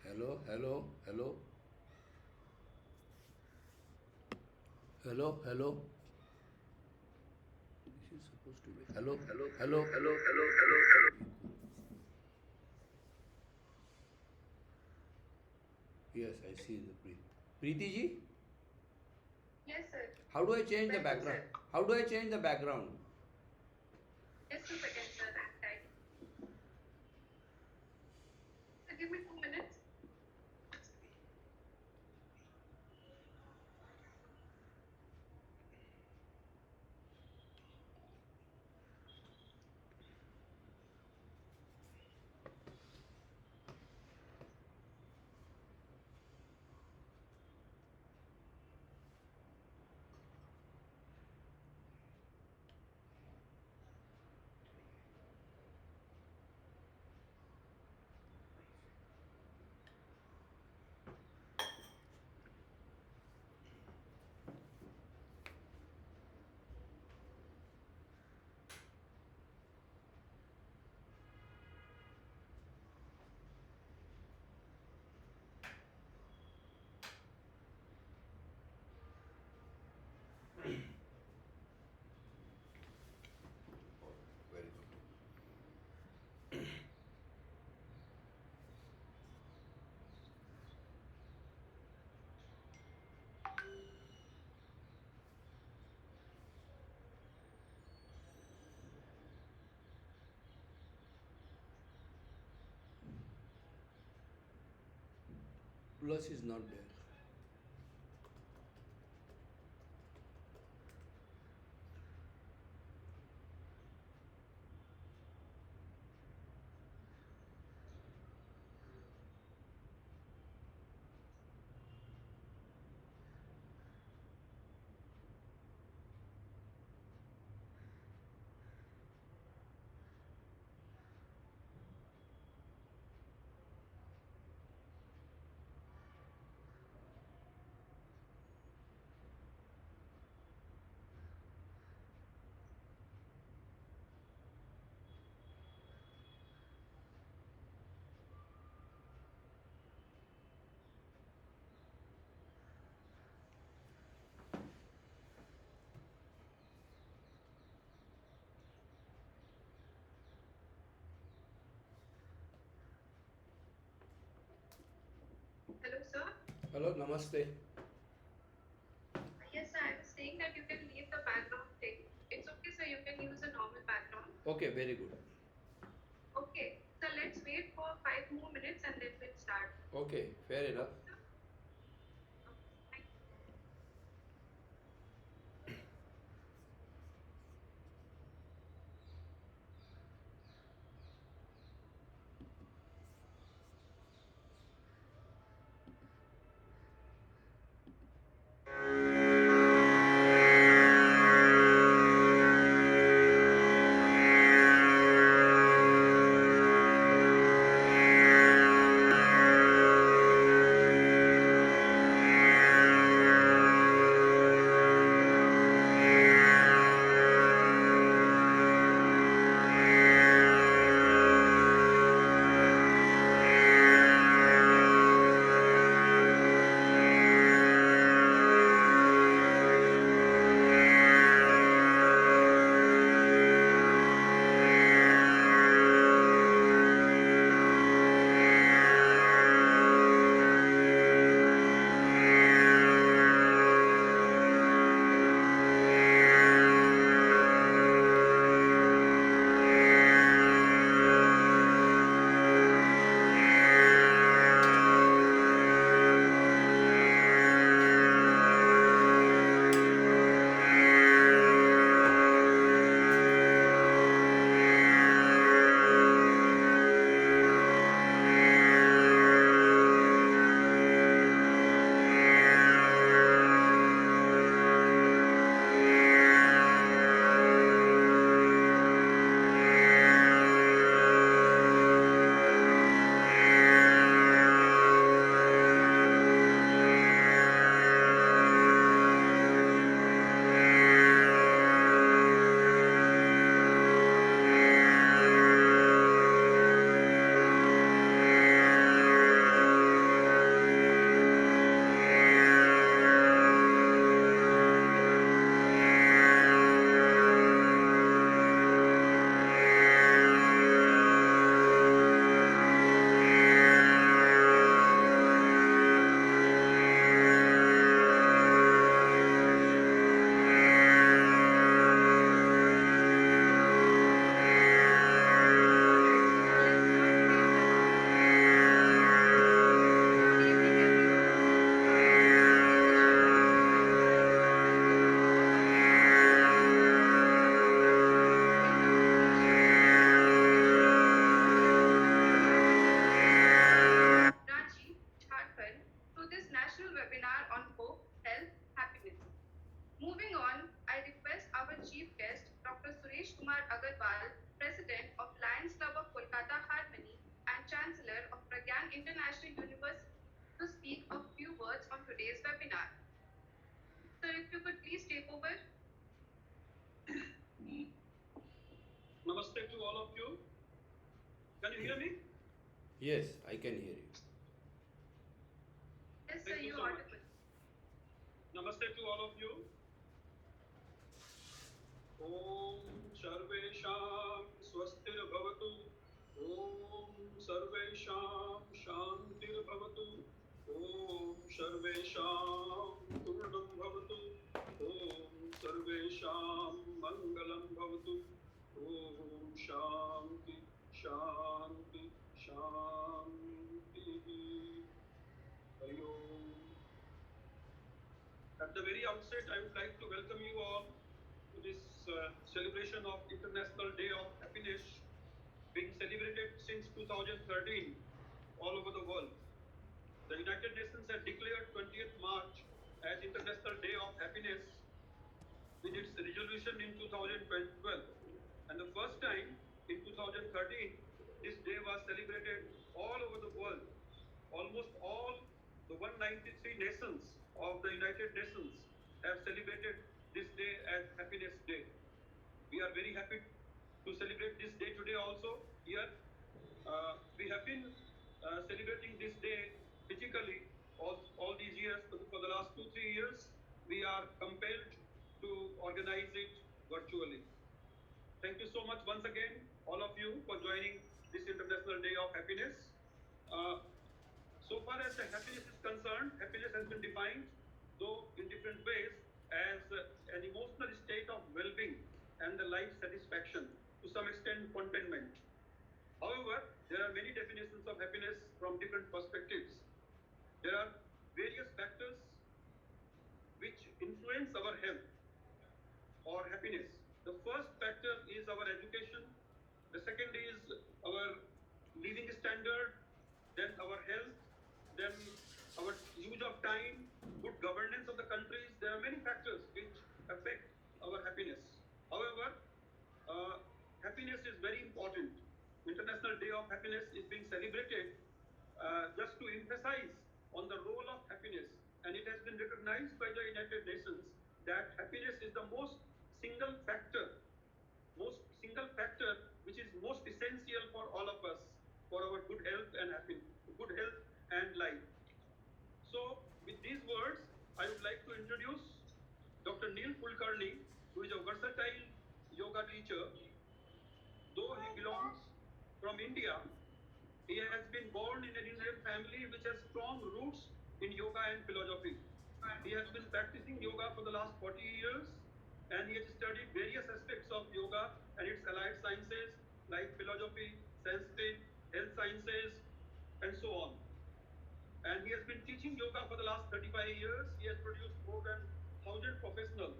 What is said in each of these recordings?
Hello, hello, hello, hello, hello. This is supposed to be hello, hello, hello, hello, hello, hello, hello. Yes, I see the Preeti ji. Yes, sir. How do I change the Welcome, background? sir. How do I change the background? Just a second, sir. Right. So give me 2 minutes. Very good. Plus is not there. Hello, sir. Hello, namaste. Yes, sir. I was saying that you can leave the background thing. It's okay, sir. You can use a normal background. Okay, very good. Okay. So let's wait for 5 more minutes and then we'll start. Okay, fair enough. Okay, sir? Okay. Thank you. webinar on hope, health, happiness. Moving on, I request our chief guest, Dr. Suresh Kumar Agarwal, President of Lions Club of Kolkata Harmony and Chancellor of Pragyan International University, to speak a few words on today's webinar. Sir, if you could please take over. Namaste to all of you. Can you hear me? Yes, I can hear you. Yes, sir, Thank you you so much. audible. Namaste to all of you. Om Sarvesham Swastir Bhavatu. Om Sarvesham Shantir Bhavatu. Om Sarvesham Purnam Bhavatu. Om Sarvesham Mangalam Bhavatu. Om Shanti Shanti Shanti. Hari Om. At the very outset, I would like to welcome you all to this celebration of International Day of Happiness, being celebrated since 2013 all over the world. The United Nations has declared 20th March as International Day of Happiness with its resolution in 2012. And the first time in 2013, this day was celebrated all over the world. Almost all the 193 nations of the United Nations have celebrated this day as Happiness Day. We are very happy to celebrate this day today also here. We have been celebrating this day physically all these years. For the last 2-3 years, we are compelled to organize it virtually. Thank you so much once again, all of you, for joining this International Day of Happiness. So far as the happiness is concerned, happiness has been defined, though in different ways, as an emotional state of well-being and the life satisfaction, to some extent contentment. However, there are many definitions of happiness from different perspectives. There are various factors which influence our health or happiness. The first factor is our education. The second is our living standard, then our health, then our use of time, good governance of the countries. There are many factors which affect our happiness. However, happiness is very important. International Day of Happiness is being celebrated just to emphasize on the role of happiness, and it has been recognized by the United Nations that happiness is the most single factor which is most essential for all of us for our good health and happiness, good health and life. So, with these words, I would like to introduce Dr. Neil Kulkarni, who is a versatile yoga teacher. Though he belongs from India, he has been born in an Indian family which has strong roots in yoga and philosophy. He has been practicing yoga for the last 40 years, and he has studied various aspects of yoga and its allied sciences like philosophy, Sanskrit, health sciences, and so on. And he has been teaching yoga for the last 35 years. He has produced more than 1,000 professionals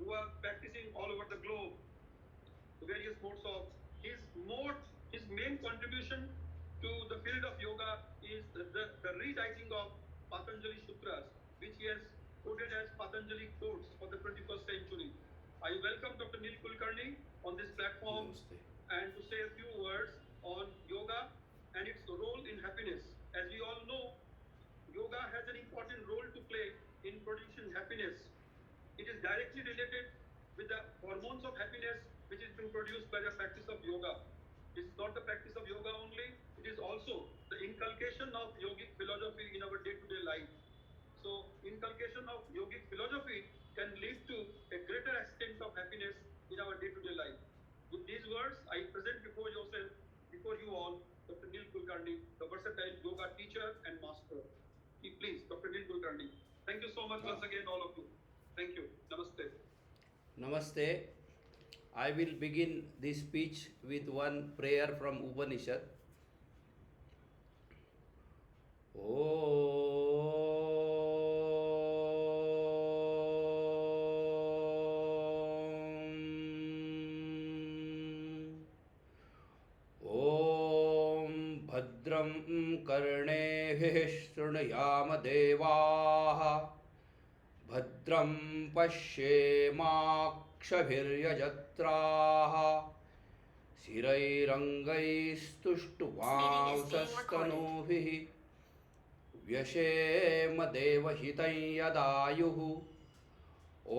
who are practicing all over the globe, the various modes of his main contribution to the field of yoga is the rewriting of Patanjali Sutras, which he has quoted as Patanjali quotes for the 21st century. I welcome Dr. Neil Kulkarni on this platform Namaste. and to say a few words on yoga and its role in happiness. As we all know, yoga has an important role to play in producing happiness. It is directly related with the hormones of happiness which is being produced by the practice of yoga. It is not the practice of yoga only, it is also the inculcation of yogic philosophy in our day-to-day life. So, inculcation of yogic philosophy can lead to a greater extent of happiness in our day-to-day life. With these words, I present before you all, Dr. Neil Kulkarni, the versatile yoga teacher and master. Please, Dr. Neil Kulkarni. Thank you so much once again, all of you. Thank you. Namaste. Namaste. I will begin this speech with one prayer from Upanishad. Om Bhadram कर्णेभिः शृणुयाम देवाः भद्रं पश्येमाक्षभिर्यजत्राः स्थिरैरङ्गैस्तुष्टुवांसस्तनूभिः व्यशेम देवहितं यदायुः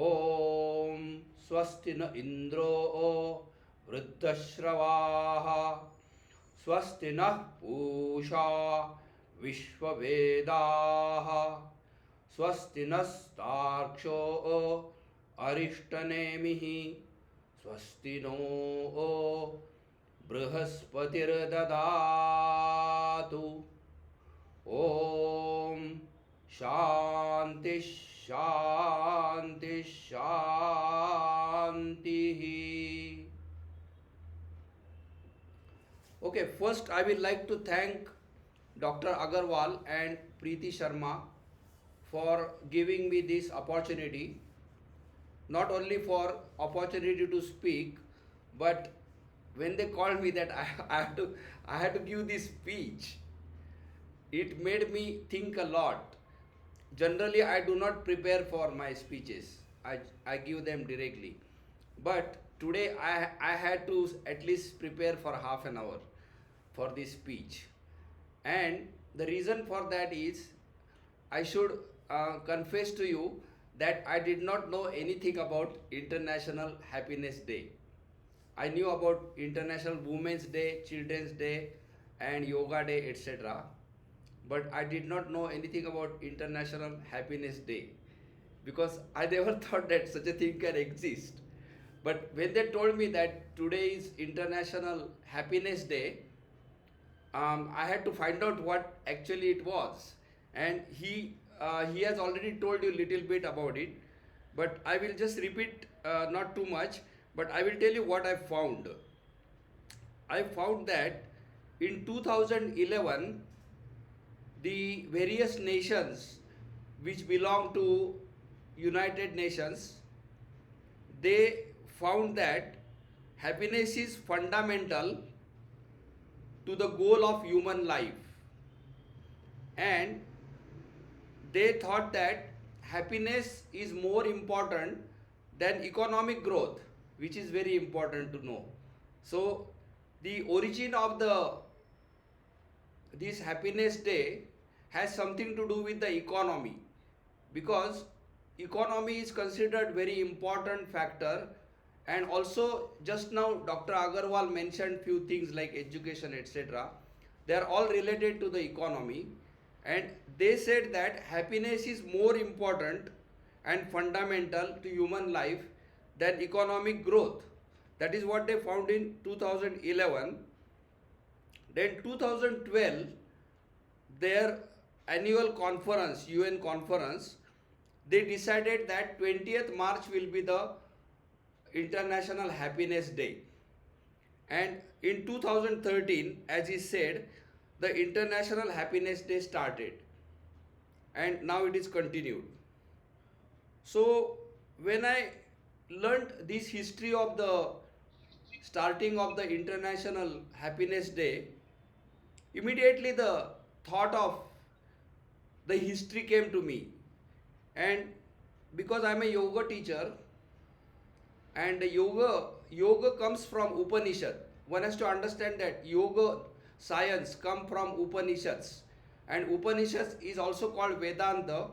ॐ स्वस्ति न इन्द्रो वृद्धश्रवाः स्वस्ति नः पूषा विश्ववेदाः स्वस्ति नस्तार्क्ष्यो अरिष्टनेमिः स्वस्ति no बृहस्पतिर्ददातु ॐ शान्ति शान्ति शान्तिः. Okay, first I will like to thank Dr. Agarwal and Preeti Sharma for giving me this opportunity, not only for opportunity to speak, but when they called me that I had to give this speech, it made me think a lot. Generally, I do not prepare for my speeches. I give them directly. But today I had to at least prepare for half an hour for this speech. And the reason for that is I should confess to you that I did not know anything about International Happiness Day. I knew about International Women's Day, Children's Day and Yoga Day, etc. But I did not know anything about International Happiness Day because I never thought that such a thing can exist. But when they told me that today is International Happiness Day, I had to find out what actually it was. And he has already told you a little bit about it, but I will just repeat not too much, but I will tell you what I found. I found that in 2011, the various nations which belong to United Nations, they found that happiness is fundamental to the goal of human life, and they thought that happiness is more important than economic growth, which is very important to know. So the origin of this happiness day has something to do with the economy, because economy is considered very important factor. And also just now Dr. Agarwal mentioned few things like education, etc. They are all related to the economy, and they said that happiness is more important and fundamental to human life than economic growth. That is what they found in 2011. Then 2012, their annual conference, UN conference, they decided that 20th March will be the International Happiness Day. And in 2013, as he said, the International Happiness Day started, and now it is continued. So when I learned this history of the starting of the International Happiness Day, immediately the thought of the history came to me. And because I am a yoga teacher, and yoga comes from Upanishad. One has to understand that yoga science come from Upanishads, and Upanishads is also called Vedanta,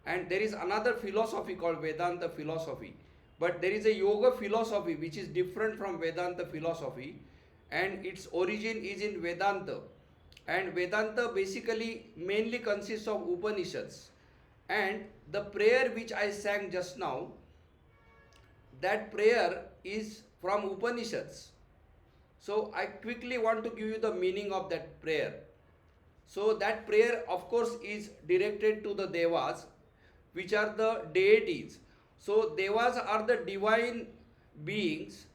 and there is another philosophy called Vedanta philosophy. But there is a yoga philosophy which is different from Vedanta philosophy, and its origin is in Vedanta. And Vedanta basically mainly consists of Upanishads. And the prayer which I sang just now, that prayer is from Upanishads. So I quickly want to give you the meaning of that prayer. So that prayer of course is directed to the Devas, which are the deities. So Devas are the divine beings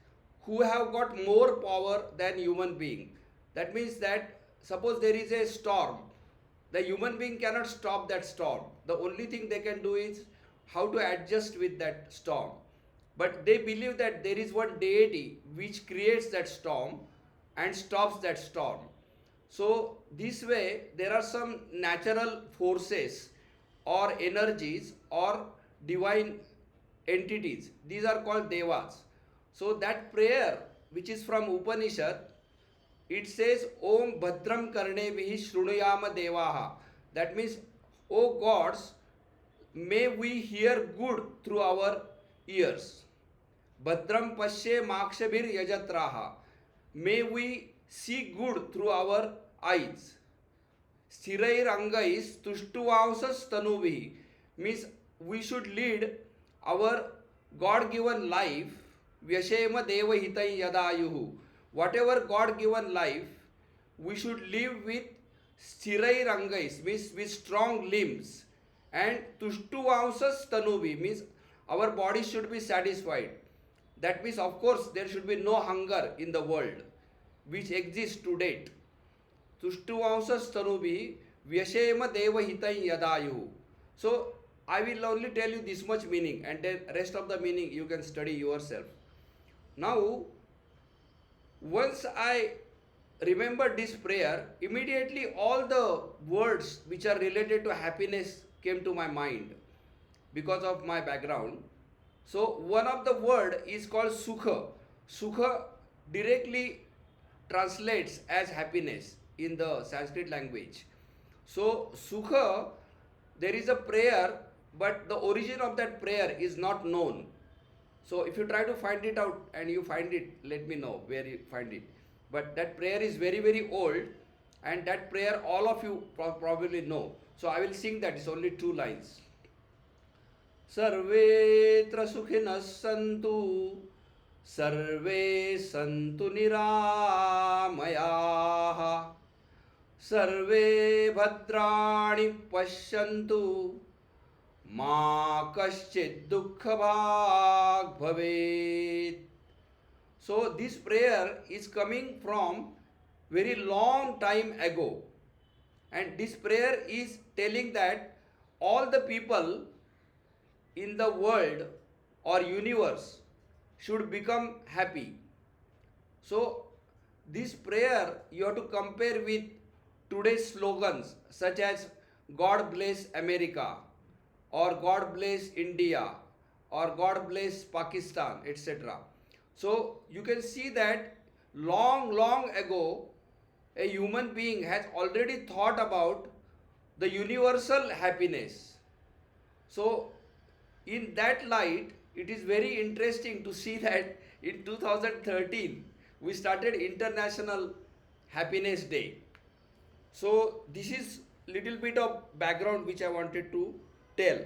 who have got more power than human being. That means that suppose there is a storm, the human being cannot stop that storm. The only thing they can do is how to adjust with that storm. But they believe that there is one deity which creates that storm and stops that storm. So this way there are some natural forces or energies or divine entities. These are called devas. So that prayer which is from Upanishad, it says Om Bhadram Karnebihi Shrunuyama Devaha. That means, O gods, may we hear good through our ears. Bhadram Pashe Makshabhir Yajatraha. May we see good through our eyes. Sthirair Angais Tushtuvansas Tanuvihi. Means we should lead our God given life. Vyashema Deva Hitai Yadayuhu. Whatever God given life, we should live with Sthirair Angais, means with strong limbs. And Tushtuvansas Tanuvi, means our body should be satisfied. That means, of course, there should be no hunger in the world which exists to date. Tushtuvansas Tanubi Vyashema Deva Hitai Yadayu. So I will only tell you this much meaning, and the rest of the meaning you can study yourself. Now, once I remembered this prayer, immediately all the words which are related to happiness came to my mind because of my background. So one of the word is called Sukha. Sukha directly translates as happiness in the Sanskrit language. So Sukha, there is a prayer, but the origin of that prayer is not known. So if you try to find it out and you find it, let me know where you find it. But that prayer is very, very old, and that prayer all of you probably know. So I will sing that. It's only 2 lines. सर्वेत्र सुखिनः सन्तु सर्वे सन्तु निरामयाः सर्वे भद्राणि पश्यन्तु मा कश्चित् दुःखभाग् भवेत्. So this prayer is coming from very long time ago, and this prayer is telling that all the people in the world or universe should become happy. So this prayer you have to compare with today's slogans such as God bless America, or God bless India, or God bless Pakistan, etc. So you can see that long ago a human being has already thought about the universal happiness. So in that light, it is very interesting to see that in 2013 we started International Happiness Day. So this is little bit of background which I wanted to tell.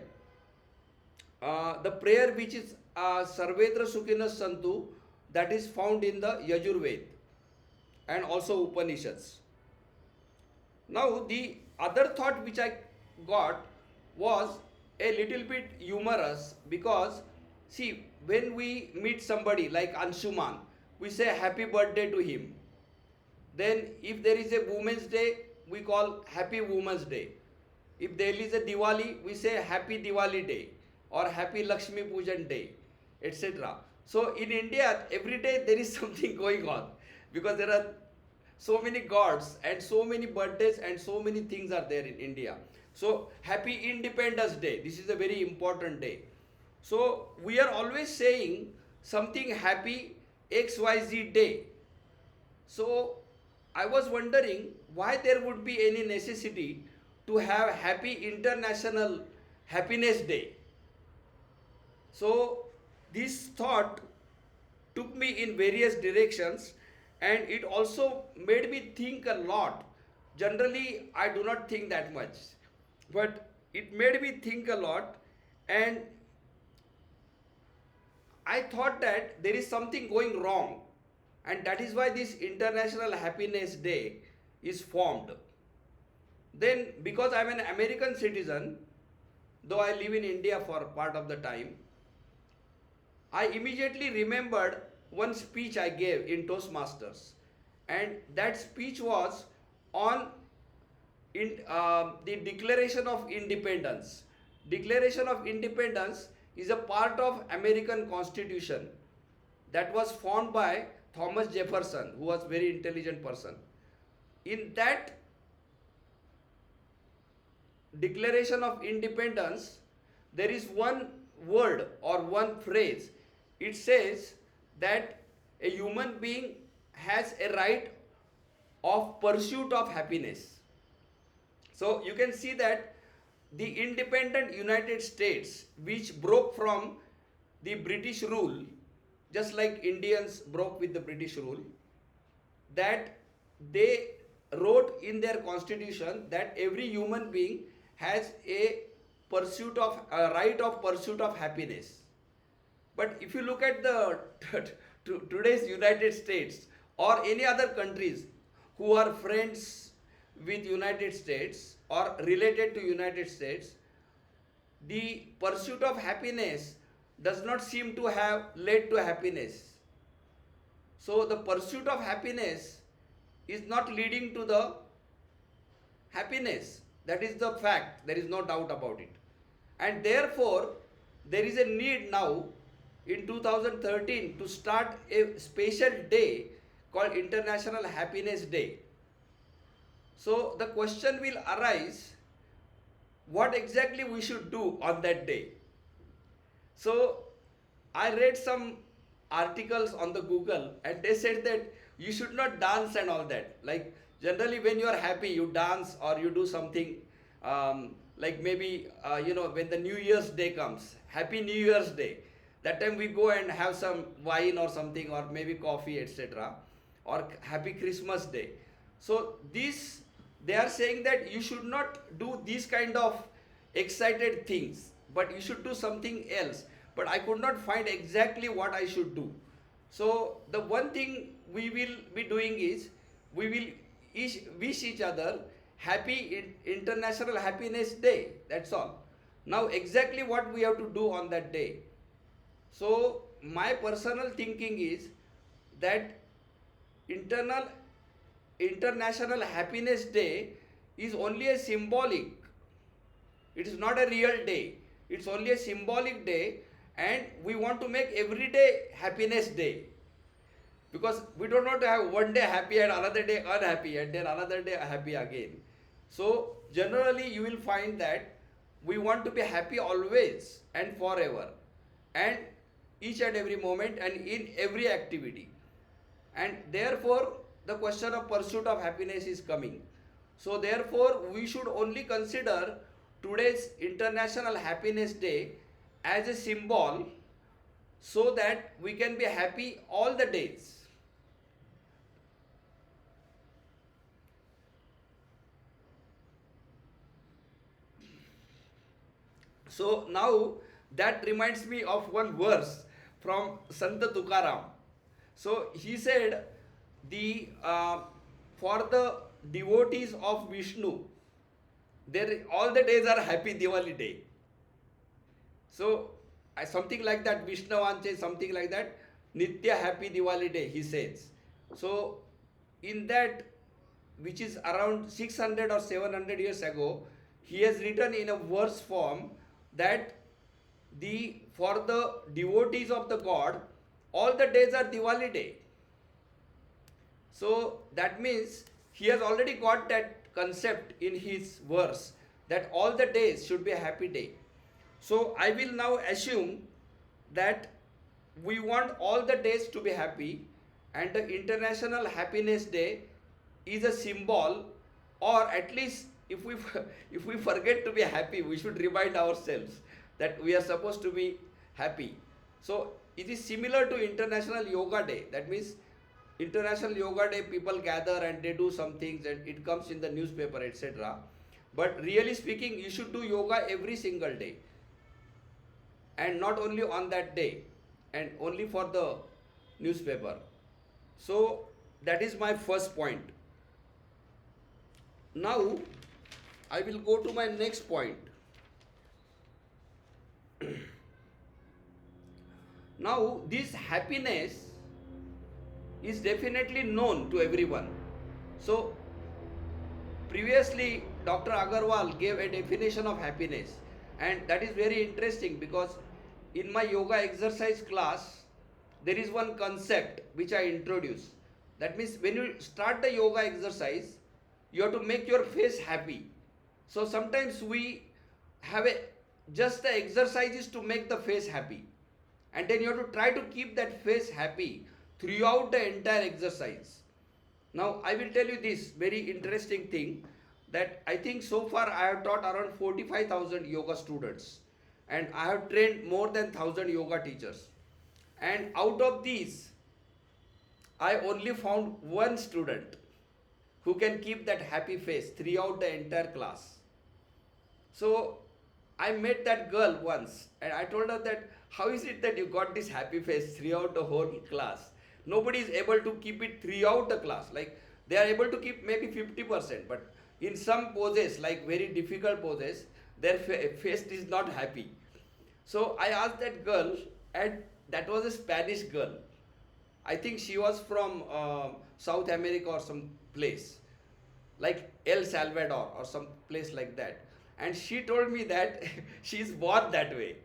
The prayer which is Sarvetra Sukhinas Santu, that is found in the Yajurved and also Upanishads. Now the other thought which I got was a little bit humorous, because see, when we meet somebody like Anshuman, we say happy birthday to him. Then if there is a Women's Day, we call Happy Women's Day. If there is a Diwali, we say Happy Diwali Day or Happy Lakshmi Pujan Day, etc. So in India, every day there is something going on, because there are so many gods and so many birthdays and so many things are there in India. So Happy Independence Day, this is a very important day. So we are always saying something happy XYZ day. So I was wondering why there would be any necessity to have Happy International Happiness Day. So this thought took me in various directions, and it also made me think a lot. Generally, I do not think that much, but it made me think a lot, and I thought that there is something going wrong, and that is why this International Happiness Day is formed. Then, because I am an American citizen, though I live in India for part of the time, I immediately remembered one speech I gave in Toastmasters, and that speech was on the Declaration of Independence. Declaration of Independence is a part of American Constitution that was formed by Thomas Jefferson, who was very intelligent person. in that Declaration of Independence, there is one word or one phrase. It says that a human being has a right of pursuit of happiness. So you can see that the independent United States, which broke from the British rule, just like Indians broke with the British rule, that they wrote in their constitution that every human being has a right of pursuit of happiness. But if you look at the today's United States or any other countries who are friends with United States or related to United States, the pursuit of happiness does not seem to have led to happiness. So the pursuit of happiness is not leading to the happiness. That is the fact. There is no doubt about it. And therefore, there is a need now in 2013 to start a special day called International Happiness Day. So the question will arise, what exactly we should do on that day? So I read some articles on the Google and they said that you should not dance and all that. Like generally when you are happy, you dance or you do something like maybe, when the New Year's Day comes, Happy New Year's Day. That time we go and have some wine or something or maybe coffee, etc. Or Happy Christmas Day. So they are saying that you should not do these kind of excited things, but you should do something else. But I could not find exactly what I should do. So the one thing we will be doing is we will wish each other Happy International Happiness Day. That's all. Now exactly what we have to do on that day. So my personal thinking is that International Happiness Day is only a symbolic. It is not a real day. It's only a symbolic day, and we want to make every day happiness day. Because we don't want to have one day happy and another day unhappy and then another day happy again. So generally you will find that we want to be happy always and forever, and each and every moment and in every activity. And therefore the question of pursuit of happiness is coming. So therefore we should only consider today's International Happiness Day as a symbol so that we can be happy all the days. So now that reminds me of one verse from Sant Tukaram. So he said, for the devotees of Vishnu, all the days are happy Diwali day. So something like that, Vishnavanche, something like that, Nitya happy Diwali day, he says. So in that, which is around 600 or 700 years ago, he has written in a verse form that for the devotees of the God, all the days are Diwali day. So that means he has already got that concept in his verse that all the days should be a happy day. So I will now assume that we want all the days to be happy, and the International Happiness Day is a symbol, or at least if we forget to be happy, we should remind ourselves that we are supposed to be happy. So it is similar to International Yoga Day. That means International Yoga Day, people gather and they do some things and it comes in the newspaper, etc. But really speaking, you should do yoga every single day, and not only on that day and only for the newspaper. So that is my first point. Now I will go to my next point. Now this happiness is definitely known to everyone. So previously Dr. Agarwal gave a definition of happiness, and that is very interesting because in my yoga exercise class there is one concept which I introduce. That means when you start the yoga exercise, you have to make your face happy. So sometimes we have a just the exercises to make the face happy, and then you have to try to keep that face happy throughout the entire exercise. Now I will tell you this very interesting thing, that I think so far I have taught around 45,000 yoga students, and I have trained more than 1,000 yoga teachers. And out of these, I only found one student who can keep that happy face throughout the entire class. So I met that girl once and I told her that how is it that you got this happy face throughout the whole class? Nobody is able to keep it throughout the class. Like they are able to keep maybe 50%, but in some poses, like very difficult poses, their face is not happy. So I asked that girl, and that was a Spanish girl. I think she was from South America or some place, like El Salvador or some place like that. And she told me that she is born that way.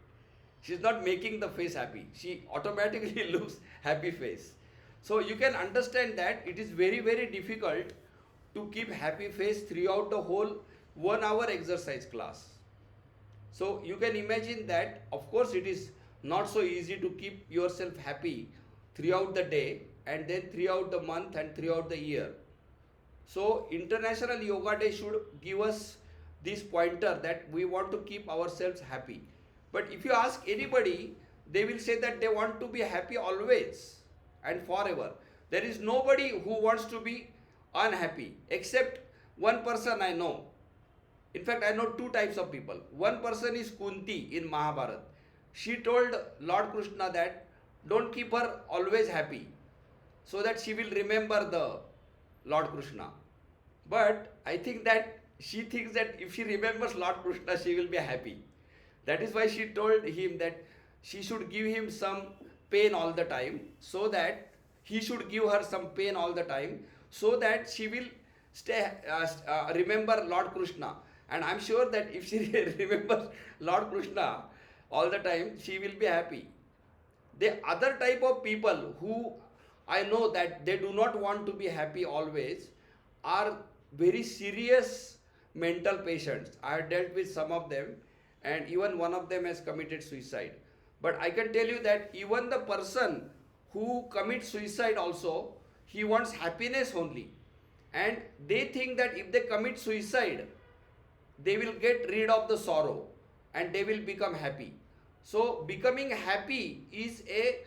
She's not making the face happy. She automatically looks happy face. So you can understand that it is very, very difficult to keep happy face throughout the whole 1 hour exercise class. So you can imagine that of course it is not so easy to keep yourself happy throughout the day and then throughout the month and throughout the year. So International Yoga Day should give us this pointer that we want to keep ourselves happy. But if you ask anybody, they will say that they want to be happy always and forever. There is nobody who wants to be unhappy except one person I know. In fact, I know two types of people. One person is Kunti in Mahabharata. She told Lord Krishna that don't keep her always happy so that she will remember the Lord Krishna. But I think that she thinks that if she remembers Lord Krishna, she will be happy. That is why she told him that she should give him some pain all the time, so that he should give her some pain all the time, so that she will remember Lord Krishna. And I'm sure that if she remembers Lord Krishna all the time, she will be happy. The other type of people who I know that they do not want to be happy always are very serious mental patients. I have dealt with some of them, and even one of them has committed suicide. But I can tell you that even the person who commits suicide also, he wants happiness only. And they think that if they commit suicide, they will get rid of the sorrow and they will become happy. So becoming happy is a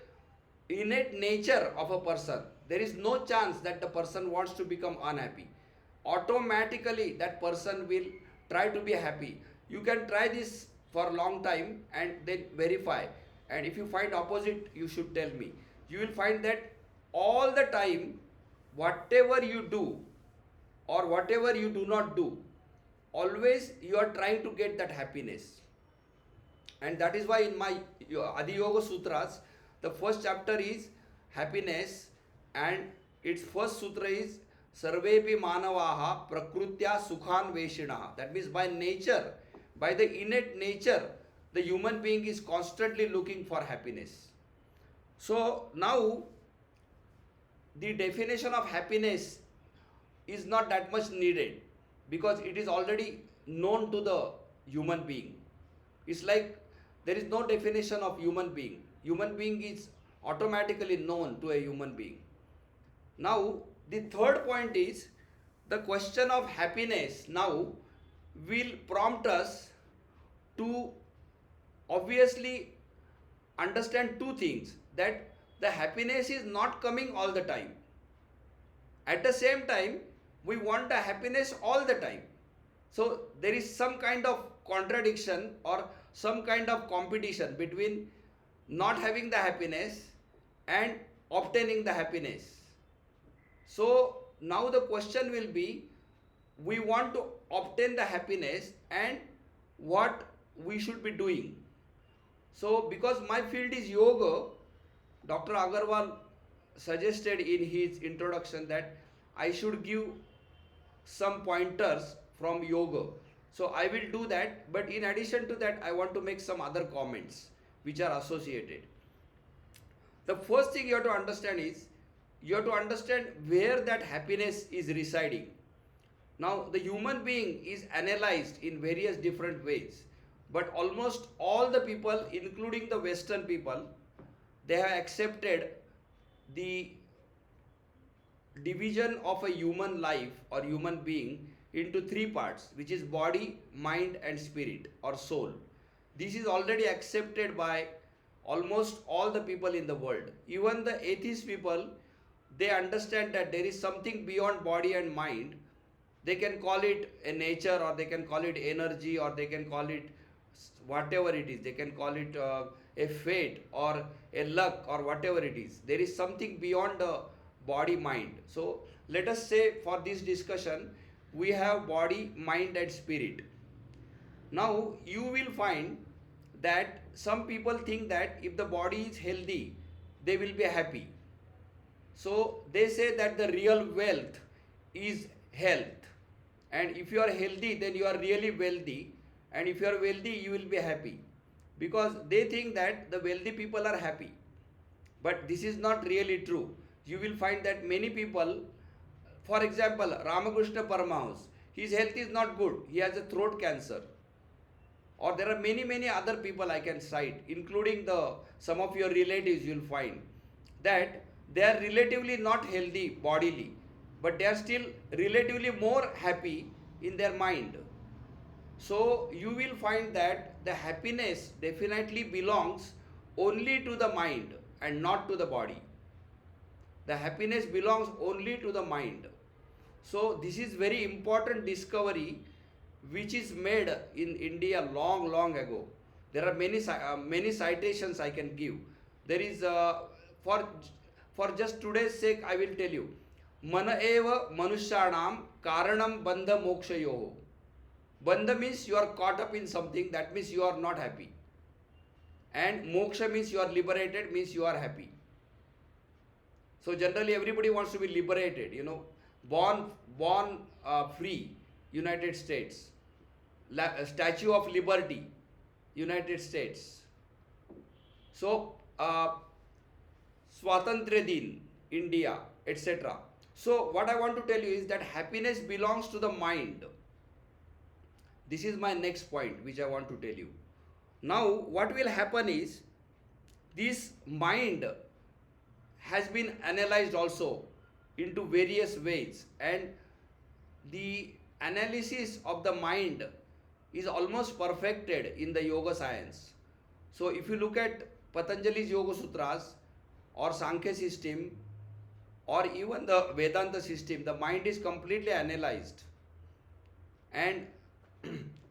innate nature of a person. There is no chance that the person wants to become unhappy. Automatically that person will try to be happy. You can try this for a long time and then verify. And if you find opposite, you should tell me. You will find that all the time, whatever you do or whatever you do not do, always you are trying to get that happiness. And that is why in my Adi Yoga Sutras, the first chapter is happiness, and its first sutra is Sarvepi Manavaha Prakrutya Sukhan Veshinaha. That means by nature, by the innate nature, the human being is constantly looking for happiness. So now the definition of happiness is not that much needed because it is already known to the human being. It's like there is no definition of human being. Human being is automatically known to a human being. Now the third point is the question of happiness now will prompt us to obviously understand two things, that the happiness is not coming all the time. At the same time, we want the happiness all the time. So there is some kind of contradiction or some kind of competition between not having the happiness and obtaining the happiness. So now the question will be, we want to obtain the happiness and what we should be doing. So because my field is yoga, Dr. Agarwal suggested in his introduction that I should give some pointers from yoga. So I will do that, but in addition to that, I want to make some other comments which are associated. The first thing you have to understand is, you have to understand where that happiness is residing. Now, the human being is analyzed in various different ways, but almost all the people, including the Western people, they have accepted the division of a human life or human being into three parts, which is body, mind, and spirit or soul. This is already accepted by almost all the people in the world. Even the atheist people, they understand that there is something beyond body and mind. They can call it a nature, or they can call it energy, or they can call it whatever it is. They can call it a fate or a luck or whatever it is. There is something beyond the body mind. So let us say for this discussion we have body, mind, and spirit. Now you will find that some people think that if the body is healthy, they will be happy. So they say that the real wealth is health. And if you are healthy, then you are really wealthy. And if you are wealthy, you will be happy. Because they think that the wealthy people are happy. But this is not really true. You will find that many people, for example, Ramakrishna Paramahansa, his health is not good. He has a throat cancer. Or there are many other people I can cite, including some of your relatives. You will find that they are relatively not healthy bodily, but they are still relatively more happy in their mind. So you will find that the happiness definitely belongs only to the mind and not to the body. The happiness belongs only to the mind. So this is very important discovery which is made in India long ago. There are many citations I can give. There is for just today's sake I will tell you. Mana eva manusyanam karanam bandha mokshayoho. Bandha means you are caught up in something, that means you are not happy. And moksha means you are liberated, means you are happy. So generally everybody wants to be liberated, born free, United States. Statue of Liberty, United States. So Swatantra Din, India, etc. So what I want to tell you is that happiness belongs to the mind. This is my next point which I want to tell you. Now what will happen is, this mind has been analyzed also into various ways, and the analysis of the mind is almost perfected in the yoga science. So if you look at Patanjali's Yoga Sutras or Sankhya system or even the Vedanta system, the mind is completely analyzed. And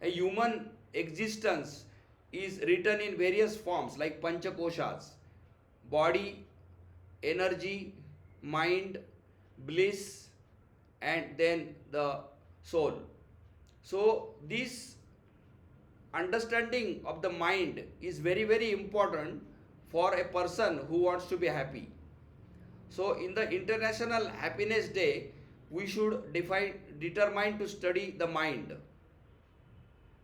a human existence is written in various forms like Panchakoshas: body, energy, mind, bliss, and then the soul. So this understanding of the mind is very important for a person who wants to be happy. So in the International Happiness Day, we should determine to study the mind.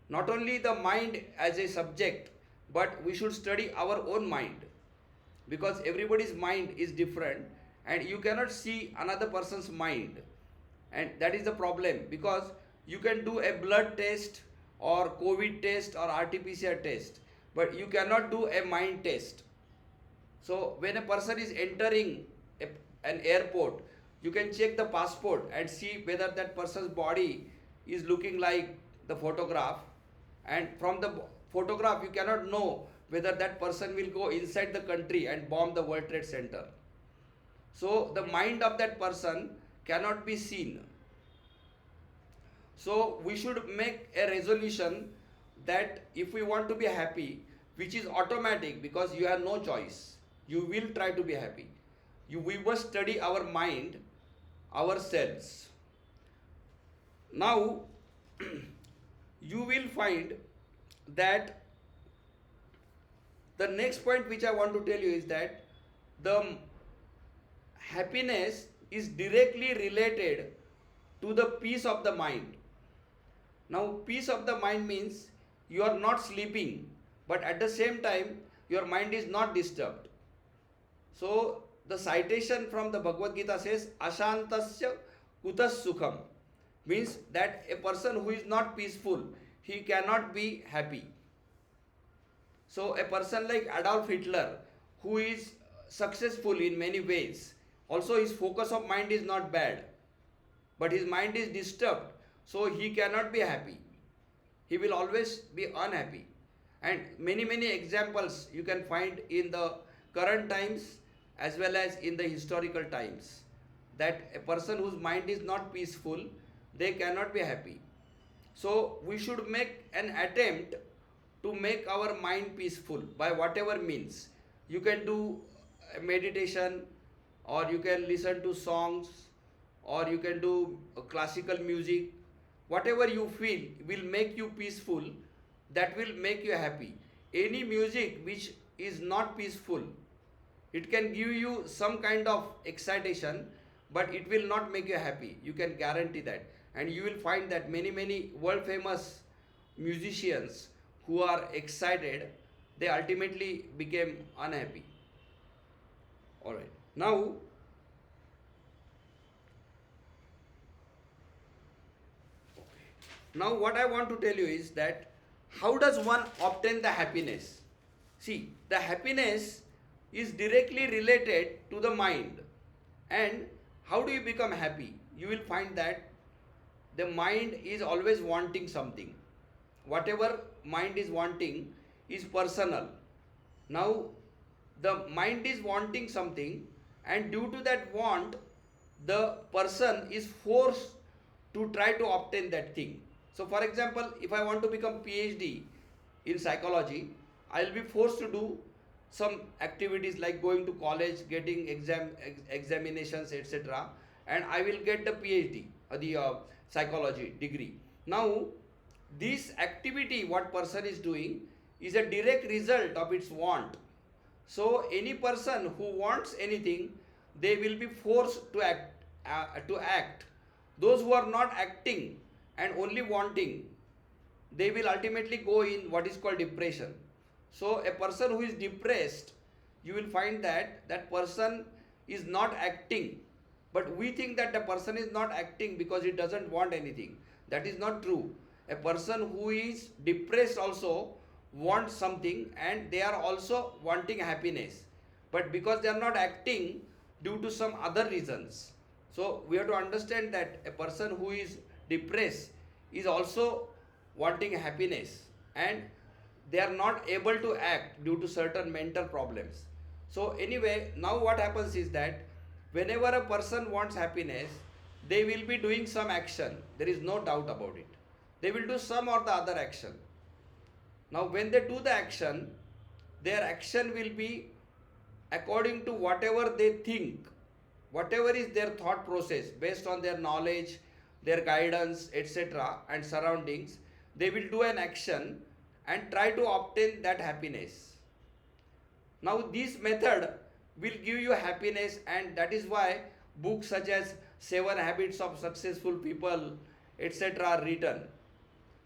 Not only the mind as a subject, but we should study our own mind, because everybody's mind is different and you cannot see another person's mind. And that is the problem, because you can do a blood test or COVID test or RT-PCR test, but you cannot do a mind test. So when a person is entering an airport, you can check the passport and see whether that person's body is looking like the photograph, and from the photograph you cannot know whether that person will go inside the country and bomb the World Trade Center. So the mind of that person cannot be seen. So we should make a resolution that if we want to be happy, which is automatic because you have no choice, you will try to be happy. We must study our mind, ourselves. Now you will find that the next point which I want to tell you is that the happiness is directly related to the peace of the mind. Now peace of the mind means you are not sleeping, but at the same time your mind is not disturbed. So the citation from the Bhagavad Gita says, Ashantasya kutas sukham. means that a person who is not peaceful, he cannot be happy. So a person like Adolf Hitler, who is successful in many ways, also his focus of mind is not bad, but his mind is disturbed, so he cannot be happy. He will always be unhappy. And many examples you can find in the current times as well as in the historical times, that a person whose mind is not peaceful, they cannot be happy. So we should make an attempt to make our mind peaceful by whatever means. You can do meditation, or you can listen to songs, or you can do classical music. Whatever you feel will make you peaceful, that will make you happy. Any music which is not peaceful, it can give you some kind of excitation, but it will not make you happy. You can guarantee that. And you will find that many world famous musicians who are excited, they ultimately became unhappy. Alright. Now what I want to tell you is that how does one obtain the happiness? See, the happiness is directly related to the mind. And how do you become happy? You will find that the mind is always wanting something. Whatever mind is wanting is personal. Now, the mind is wanting something, and due to that want, the person is forced to try to obtain that thing. So, for example, if I want to become PhD in psychology, I will be forced to do some activities like going to college, getting examinations, etc., and I will get the PhD, the psychology degree. Now, this activity what person is doing is a direct result of its want. So any person who wants anything, they will be forced to act. Those who are not acting and only wanting, they will ultimately go in what is called depression. So a person who is depressed, you will find that that person is not acting. But we think that the person is not acting because he doesn't want anything. That is not true. A person who is depressed also wants something, and they are also wanting happiness. But because they are not acting due to some other reasons. So we have to understand that a person who is depressed is also wanting happiness, and they are not able to act due to certain mental problems. So anyway, now what happens is that whenever a person wants happiness, they will be doing some action. There is no doubt about it. They will do some or the other action. Now when they do the action, their action will be according to whatever they think, whatever is their thought process based on their knowledge, their guidance, etc., and surroundings. They will do an action and try to obtain that happiness. Now this method will give you happiness, and that is why books such as 7 Habits of Successful People, etc., are written.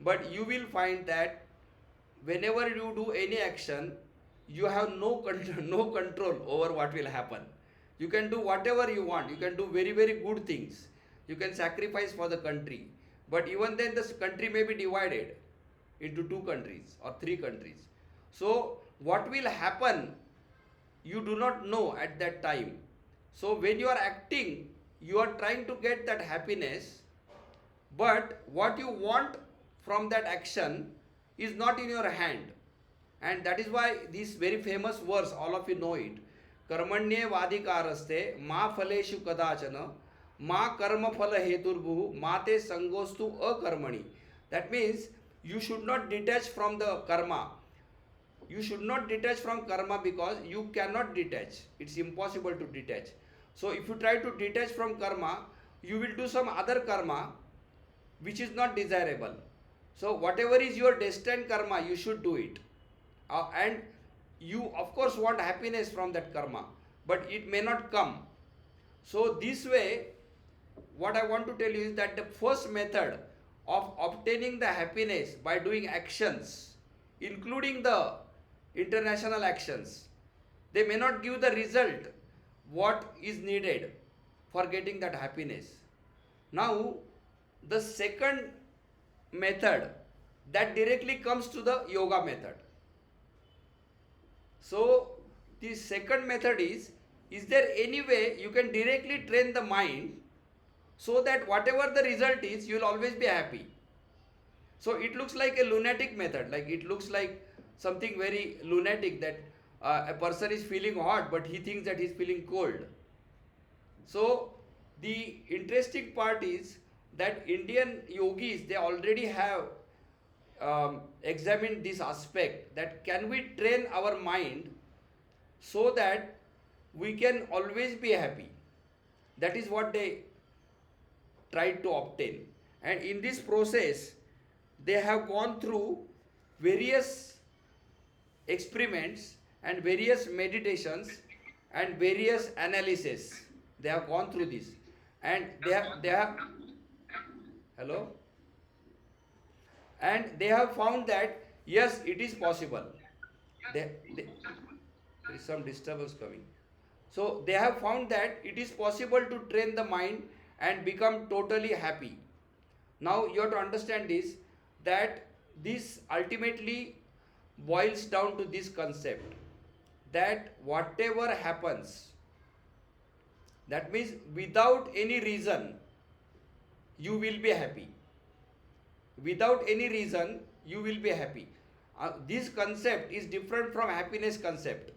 But you will find that whenever you do any action, you have no control over what will happen. You can do whatever you want. You can do very good things. You can sacrifice for the country. But even then, this country may be divided into 2 countries or 3 countries. So what will happen, you do not know at that time. So when you are acting, you are trying to get that happiness, but what you want from that action is not in your hand. And that is why this very famous verse, all of you know it, कर्मण्ये वाधिकारस्ते मा फलेषु कदाचन मा कर्म फल हेतुर्भुः मा ते संगोस्तु अकर्मणि. That means you should not detach from the karma. You should not detach from karma because you cannot detach. It's impossible to detach. So if you try to detach from karma, you will do some other karma which is not desirable. So whatever is your destined karma, you should do it. And you of course want happiness from that karma, but it may not come. So this way, what I want to tell you is that the first method of obtaining the happiness by doing actions, including the international actions, they may not give the result what is needed for getting that happiness. Now The second method that directly comes to the yoga method. So the second method is there any way you can directly train the mind so that whatever the result is, you will always be happy? So it looks like a lunatic method, like it looks like something very lunatic that a person is feeling hot but he thinks that he's feeling cold. So the interesting part is that Indian yogis, they already have examined this aspect, that can we train our mind so that we can always be happy. That is what they tried to obtain. And in this process, they have gone through various experiments and various meditations and various analysis. They have gone through this, and they have hello, and they have found that yes, it is possible. They there is some disturbance coming. So they have found that it is possible to train the mind and become totally happy. Now you have to understand this, that this ultimately boils down to this concept, that whatever happens, that means without any reason, you will be happy. Without any reason, you will be happy. This concept is different from happiness concept,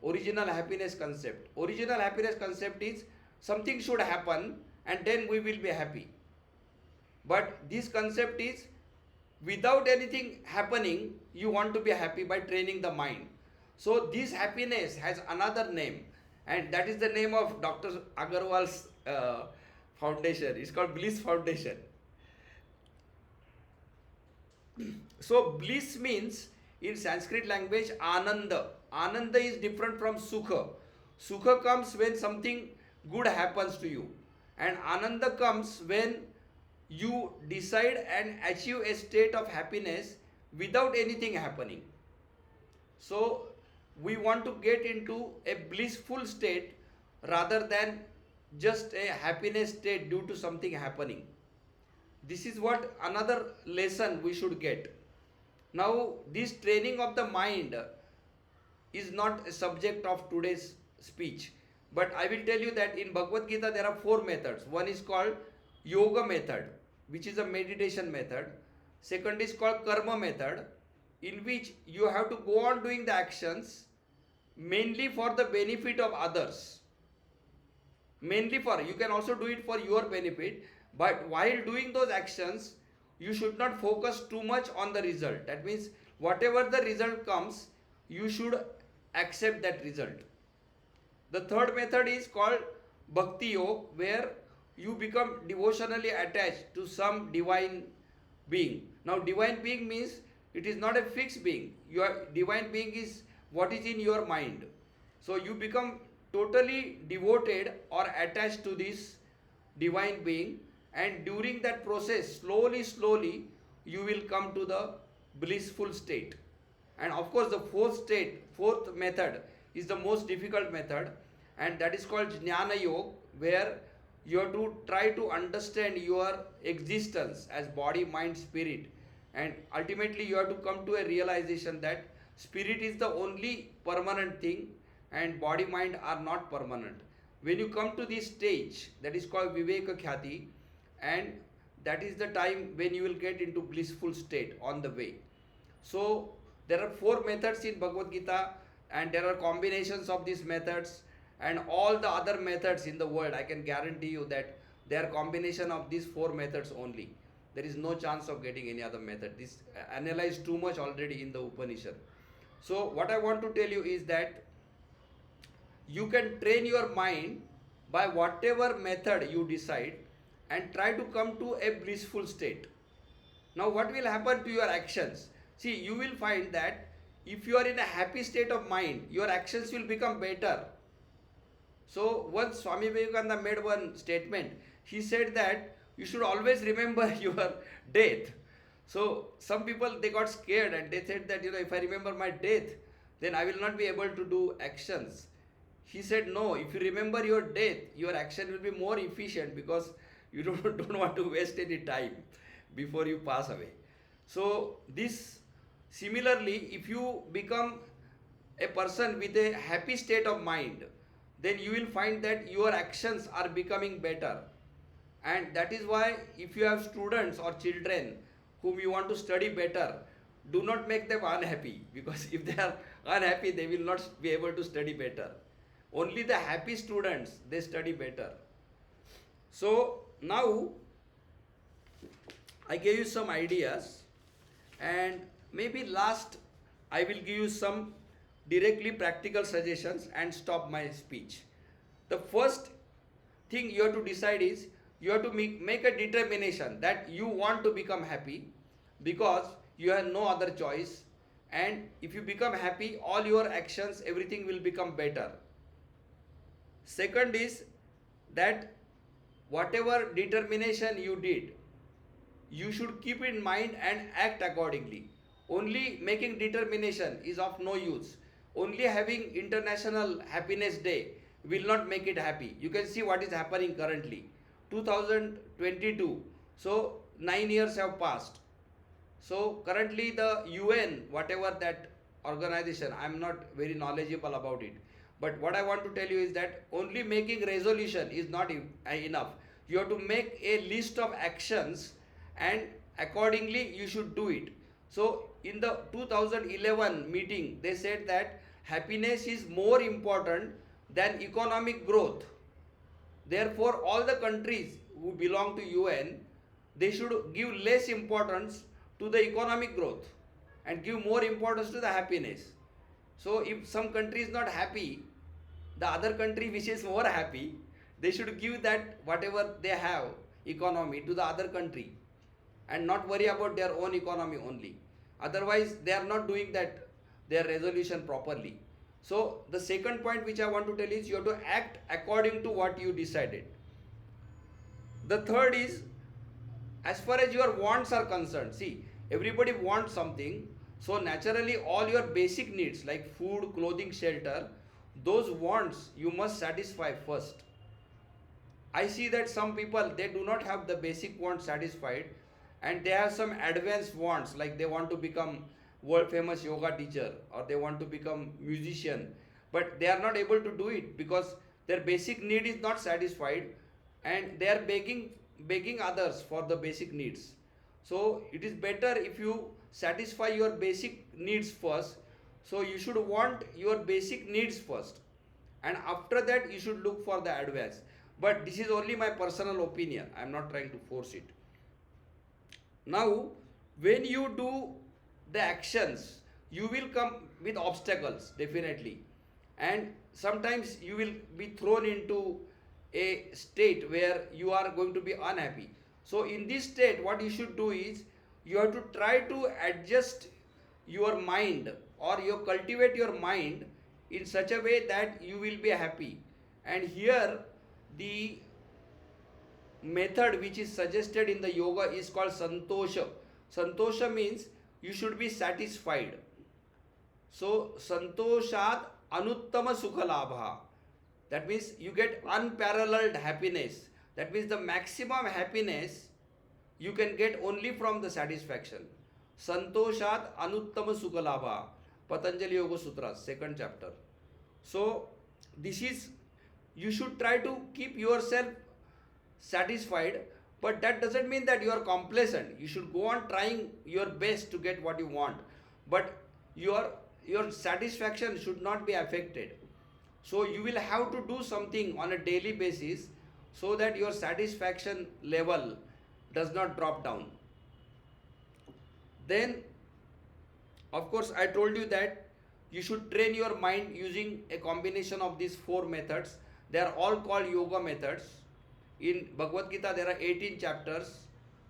original happiness concept. Original happiness concept is something should happen and then we will be happy. But this concept is without anything happening, you want to be happy by training the mind. So this happiness has another name, and that is the name of Dr. Agarwal's foundation. It's called Bliss Foundation. So bliss means in Sanskrit language ananda. Ananda is different from sukha. Sukha comes when something good happens to you, and ananda comes when you decide and achieve a state of happiness without anything happening. So we want to get into a blissful state rather than just a happiness state due to something happening. This is what another lesson we should get. Now this training of the mind is not a subject of today's speech, but I will tell you that in Bhagavad Gita there are 4 methods. One is called yoga method, which is a meditation method. Second is called karma method, in which you have to go on doing the actions mainly for the benefit of others. Mainly for, you can also do it for your benefit, but while doing those actions, you should not focus too much on the result. That means whatever the result comes, you should accept that result. The third method is called Bhakti Yoga, where you become devotionally attached to some divine being. Now divine being means it is not a fixed being. Your divine being is what is in your mind. So you become totally devoted or attached to this divine being, and during that process, slowly you will come to the blissful state. And of course the fourth method is the most difficult method, and that is called Jnana Yoga, where you have to try to understand your existence as body, mind, spirit, and ultimately you have to come to a realization that spirit is the only permanent thing and body, mind are not permanent. When you come to this stage, that is called Viveka Khyati, and that is the time when you will get into blissful state on the way. So there are 4 methods in Bhagavad Gita, and there are combinations of these methods, and all the other methods in the world, I can guarantee you that they are combination of these 4 methods only. There is no chance of getting any other method. This analyzed too much already in the Upanishad. So what I want to tell you is that you can train your mind by whatever method you decide and try to come to a blissful state. Now what will happen to your actions? See, you will find that if you are in a happy state of mind, your actions will become better. So once Swami Vivekananda made one statement. He said that you should always remember your death. So some people, they got scared and they said that, if I remember my death, then I will not be able to do actions. He said no, if you remember your death, your action will be more efficient, because You don't want to waste any time before you pass away. So this similarly, if you become a person with a happy state of mind, then you will find that your actions are becoming better. And that is why if you have students or children whom you want to study better, do not make them unhappy, because if they are unhappy they will not be able to study better. Only the happy students, they study better. So now I gave you some ideas, and maybe last I will give you some directly practical suggestions and stop my speech. The first thing you have to decide is you have to make a determination that you want to become happy, because you have no other choice. And if you become happy, all your actions, everything will become better. Second is that whatever determination you did, you should keep in mind and act accordingly. Only making determination is of no use. Only having International Happiness Day will not make it happy. You can see what is happening currently. 2022. So 9 years have passed. So currently the UN, whatever that organization, I am not very knowledgeable about it. But what I want to tell you is that only making resolution is not enough. You have to make a list of actions, and accordingly you should do it. So in the 2011 meeting, they said that happiness is more important than economic growth. Therefore, all the countries who belong to UN, they should give less importance to the economic growth and give more importance to the happiness. So if some country is not happy, the other country which is more happy, they should give that whatever they have economy to the other country, and not worry about their own economy only. Otherwise they are not doing that their resolution properly. So the second point which I want to tell is you have to act according to what you decided. The third is, as far as your wants are concerned, see, everybody wants something, so naturally all your basic needs like food, clothing, shelter, those wants you must satisfy first. I see that some people, they do not have the basic wants satisfied, and they have some advanced wants, like they want to become world famous yoga teacher, or they want to become musician, but they are not able to do it because their basic need is not satisfied, and they are begging others for the basic needs. So it is better if you satisfy your basic needs first. So you should want your basic needs first, and after that you should look for the advance. But this is only my personal opinion, I am not trying to force it. Now when you do the actions, you will come with obstacles definitely, and sometimes you will be thrown into a state where you are going to be unhappy. So in this state, what you should do is you have to try to adjust your mind, or you cultivate your mind in such a way that you will be happy. And here the method which is suggested in the yoga is called santosha. Santosha means you should be satisfied. So santoshat anuttama sukha labha. That means you get unparalleled happiness. That means the maximum happiness you can get only from the satisfaction. Santoshat anuttama sukha labha. Patanjali Yoga Sutras, 2nd chapter. So this is, you should try to keep yourself satisfied, but that doesn't mean that you are complacent. You should go on trying your best to get what you want, but your satisfaction should not be affected. So you will have to do something on a daily basis so that your satisfaction level does not drop down. Then of course I told you that you should train your mind using a combination of these 4 methods. They are all called yoga methods. In Bhagavad Gita there are 18 chapters.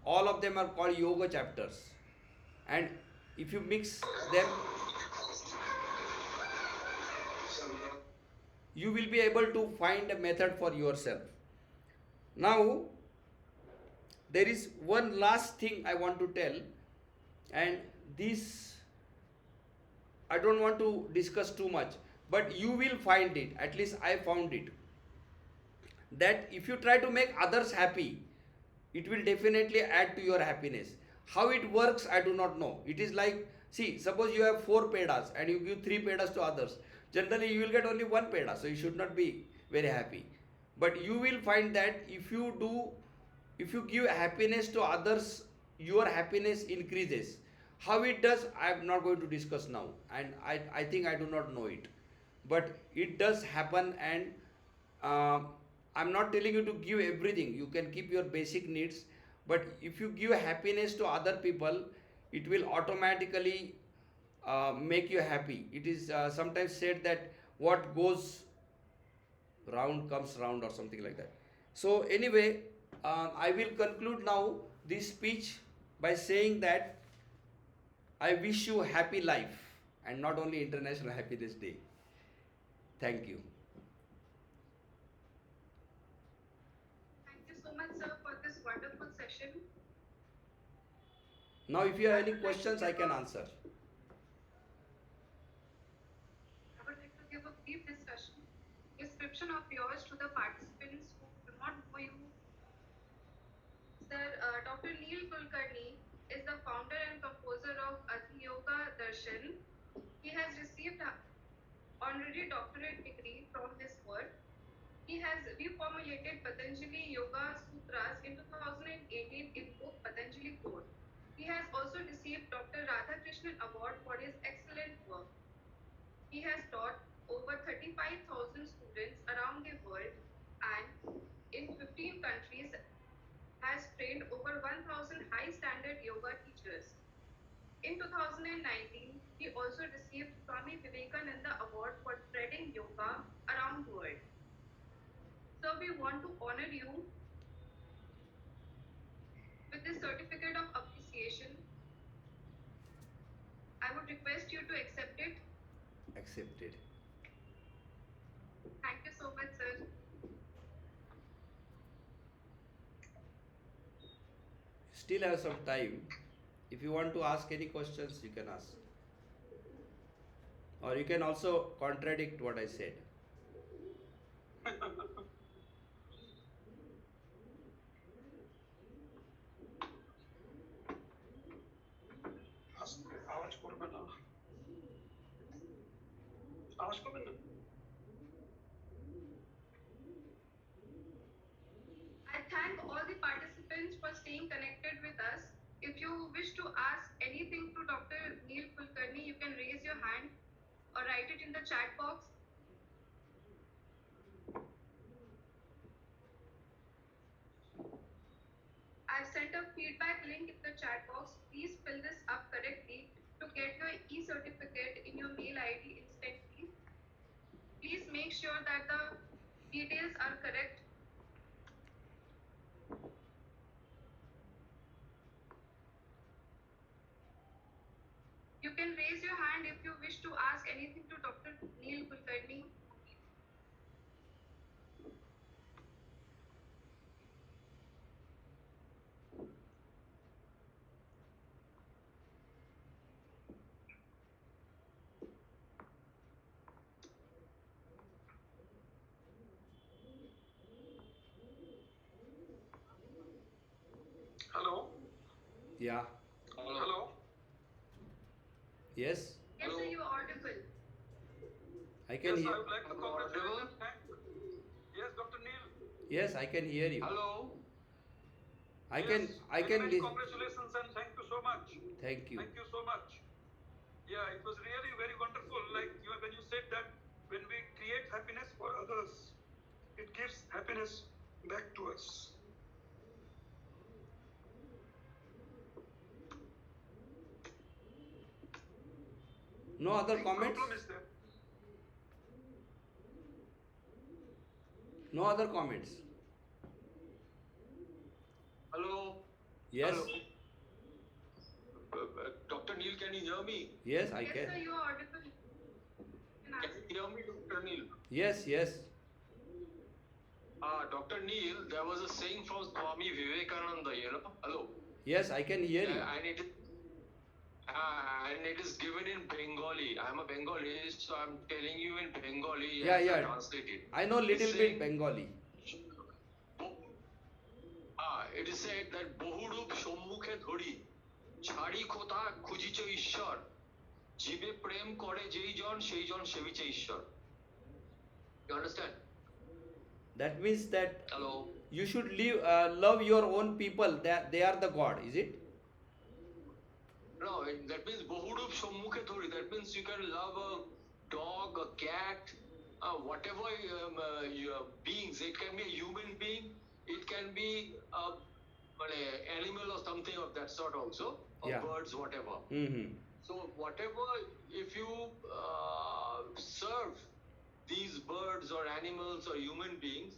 All of them are called yoga chapters. And if you mix them, you will be able to find a method for yourself. Now, there is one last thing I want to tell, and this I don't want to discuss too much, but you will find it, at least I found it, that if you try to make others happy, it will definitely add to your happiness. How it works, I do not know. It is like, see, suppose you have 4 pedas and you give 3 pedas to others. Generally, you will get only 1 peda, so you should not be very happy. But you will find that if you give happiness to others, your happiness increases. How it does, I am not going to discuss now, and I think I do not know it. But it does happen, and um I'm not telling you to give everything. You can keep your basic needs, but if you give happiness to other people, it will automatically make you happy. It is sometimes said that what goes round comes round, or something like that. So anyway, I will conclude now this speech by saying that I wish you happy life, and not only International Happiness Day. Thank you. Thank you so much, sir, for this wonderful session. Now if you have any questions, I can answer. I would like to give a brief description of yours to the participants who do not know you. Sir, Dr. Neil Kulkarni is the founder and composer of Adi Yoga Darshan. He has received an honorary doctorate degree from his work. He has reformulated Patanjali Yoga Sutras in 2018 in book Patanjali Code. He has also received Dr. Radhakrishnan Award for his excellent work. He has taught over 35,000 students around the world and in 15 countries has trained over 1,000 high standard yoga teachers. In 2019, he also received Swami Vivekananda Award for spreading yoga around the world. So we want to honor you with this certificate of appreciation. I would request you to accept it. Accepted. Thank you so much, sir. Still have some time. If you want to ask any questions, you can ask. Or you can also contradict what I said. আওয়াজ করবে না আওয়াজ করবেন না I thank all the participants for staying connected with us. If you wish to ask anything to Dr. Neil Kulkarni, you can raise your hand or write it in the chat box. I've sent a feedback link in the chat box. Please fill this up correctly to get your e-certificate in your mail ID instantly. Please make sure that the details are correct. You can raise your hand if you wish to ask anything to Dr. Neil Kulkarni. Hello Yeah. Hello Yes. Yes, sir, you are audible. I can Yes, I hear. would like to congratulate and thank. Yes, Dr. Neil. Yes, I can hear you. Hello. I can Congratulations and thank you so much. Thank you. Thank you so much. Yeah, it was really very wonderful. Like when you said that when we create happiness for others, it gives happiness back to us. No other The comments? problem is that No other comments. Hello. Yes. Hello. Dr. Neil, can you hear me? Yes, I Yes, can. sir, you are audible. You can Can ask. you hear me, Dr. Neil? Yes, yes. Dr. Neil, there was a saying from Swami Vivekananda, Hello. Yes, I can hear you. And it is given in Bengali. I'm a Bengali, so I'm telling you in Bengali. You Yeah, have to yeah. translate it. I know little It's bit saying- Bengali. it is said that Bahurup সম্মুখে ধরি ছাড়ি খোতা খুঁজিছে ঈশ্বর জীবে প্রেম করে যেই জন সেই জন সেবিছে ঈশ্বর. You understand? That means that Hello. you should love your own people, that they are the god, is it? No, that means Bahurup সম্মুখে ধরি. That means you can love a dog, a cat, whatever beings. It can be a human being. It can be a animal or something of that sort also, or Yeah. birds, whatever. Mm-hmm. So whatever, if you serve these birds or animals or human beings,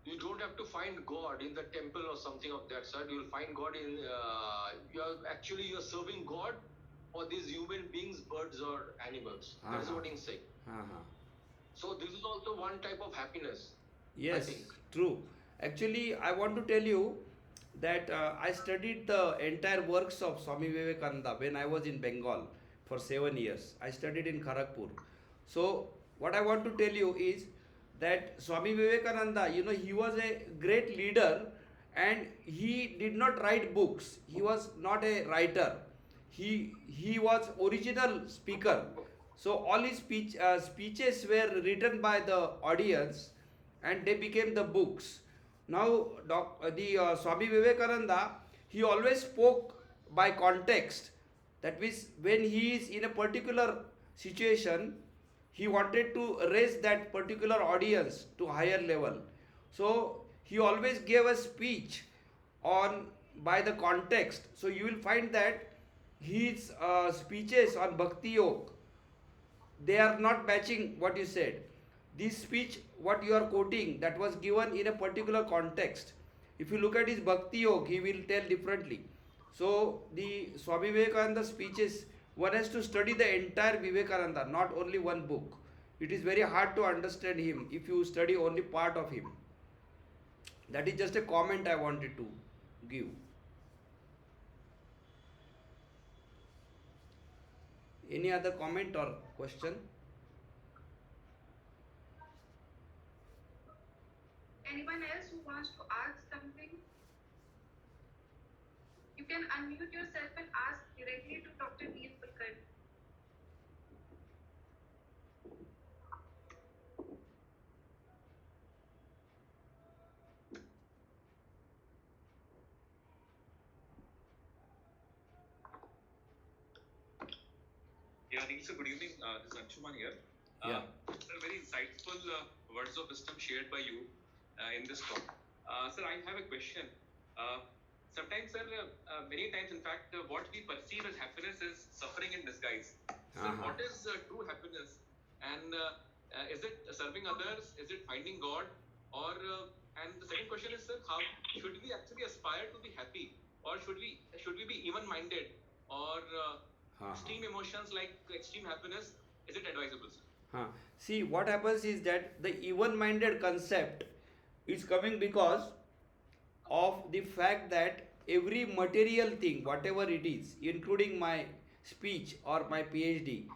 you don't have to find God in the temple or something of that sort. You will find God in you're serving God for these human beings, birds or animals. That's Uh-huh. what he's saying. Uh-huh. So this is also one type of happiness. Yes, I think. true. Actually, I want to tell you that I studied the entire works of Swami Vivekananda when I was in Bengal for 7 years. I studied in Kharagpur. So, what I want to tell you is that Swami Vivekananda, he was a great leader and he did not write books. He was not a writer. He was original speaker. So all his speeches were written by the audience and they became the books. Now Swami Vivekananda, he always spoke by context. That means when he is in a particular situation, he wanted to raise that particular audience to higher level. So he always gave a speech on by the context. So you will find that his speeches on Bhakti Yoga, they are not matching what you said. This speech, what you are quoting, that was given in a particular context. If you look at his Bhakti Yoga, he will tell differently. So the Swami Vivekananda speeches, one has to study the entire Vivekananda, not only one book. It is very hard to understand him if you study only part of him. That is just a comment I wanted to give. Any other comment or question? Anyone else who wants to ask something? You can unmute yourself and ask directly to Dr. Neil Kulkarni. Yeah, Neil, sir, good evening. This is Anshuman here. Yeah. Sir, very insightful words of wisdom shared by you in this talk. Sir, I have a question. Sometimes, sir, many times, in fact, what we perceive as happiness is suffering in disguise. So, Uh-huh. what is true happiness? And is it serving others? Is it finding God? Or and the second question is, sir, how should we actually aspire to be happy, or should we be even-minded, or extreme emotions like extreme happiness? Is it advisable, sir? See, what happens is that the even-minded concept is coming because of the fact that every material thing, whatever it is, including my speech or my PhD,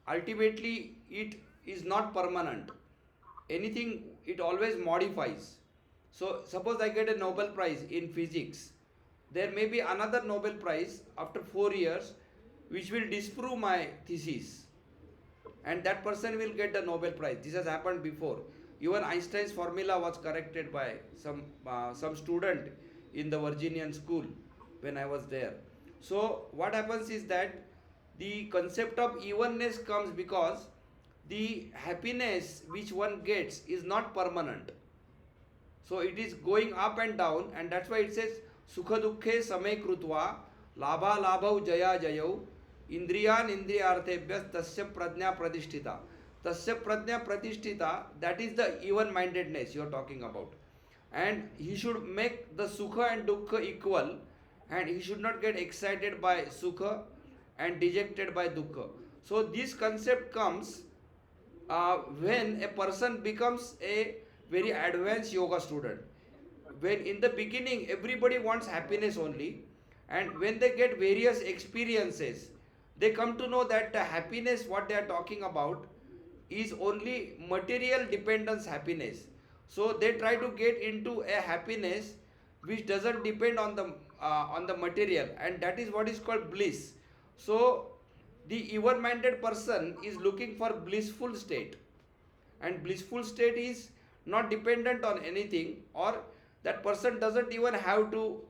ultimately it is not permanent. Anything, it always modifies. So, suppose I get a Nobel Prize in physics, there may be another Nobel Prize after 4 years which will disprove my thesis, and that person will get the Nobel Prize. This has happened before. Even Einstein's formula was corrected by some student in the Virginian school when I was there. So what happens is that the concept of evenness comes because the happiness which one gets is not permanent. So it is going up and down, and that's why it says sukha dukhe samay krutva labha labhau jaya jayau indriyan indriyarthebhyas tasya prajna pradishtita. Tasya prajna pradishtita, that is the even-mindedness you are talking about. And he should make the sukha and dukkha equal, and he should not get excited by sukha and dejected by dukkha. So this concept comes when a person becomes a very advanced yoga student. When in the beginning everybody wants happiness only, and when they get various experiences, they come to know that the happiness what they are talking about is only material dependence happiness. So they try to get into a happiness which doesn't depend on the material, and that is what is called bliss. So the even minded person is looking for blissful state, and blissful state is not dependent on anything, or that person doesn't even have to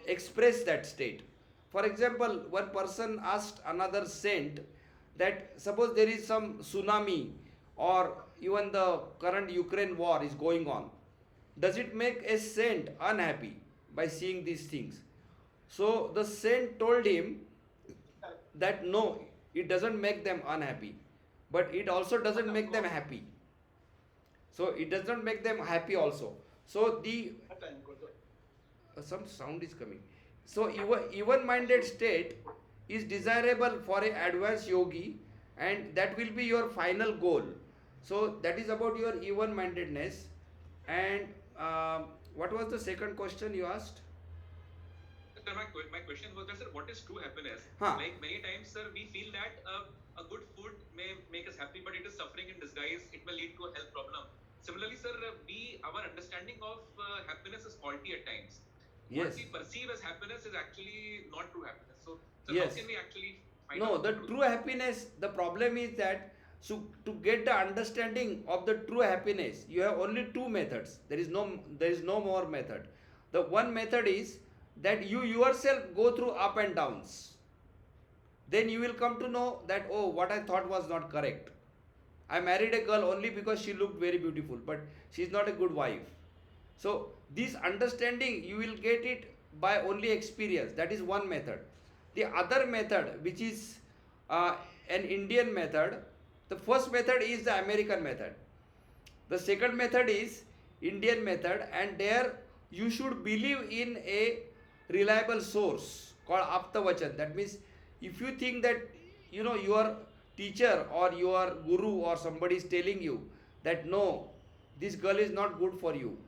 express that state. For example, one person asked another saint that suppose there is some tsunami, or even the current Ukraine war is going on, does it make a saint unhappy by seeing these things? So the saint told him that no, it doesn't make them unhappy, but it also doesn't make them happy. So it does not make them happy also. So the some sound is coming. So even minded state is desirable for a advanced yogi, and that will be your final goal. So that is about your even mindedness. And what was the second question you asked? Sir, my question was that, sir, what is true happiness? Huh. Like many times, sir, we feel that a good food may make us happy, but it is suffering in disguise. It may lead to a health problem. Similarly, sir, our understanding of happiness is faulty at times. Yes. What we perceive as happiness is actually not true happiness. So Yes. how can we actually find No, out the true happiness, the problem is that, so to get the understanding of the true happiness, you have only two methods. There is no more method. The one method is that you yourself go through up and downs. Then you will come to know that, oh, what I thought was not correct. I married a girl only because she looked very beautiful, but she is not a good wife. So this understanding you will get it by only experience. That is one method. The other method, which is an Indian method, the first method is the American method. The second method is Indian method, and there you should believe in a reliable source called Aptavachan. That means if you think that your teacher or your guru or somebody is telling you that no, this girl is not good for you,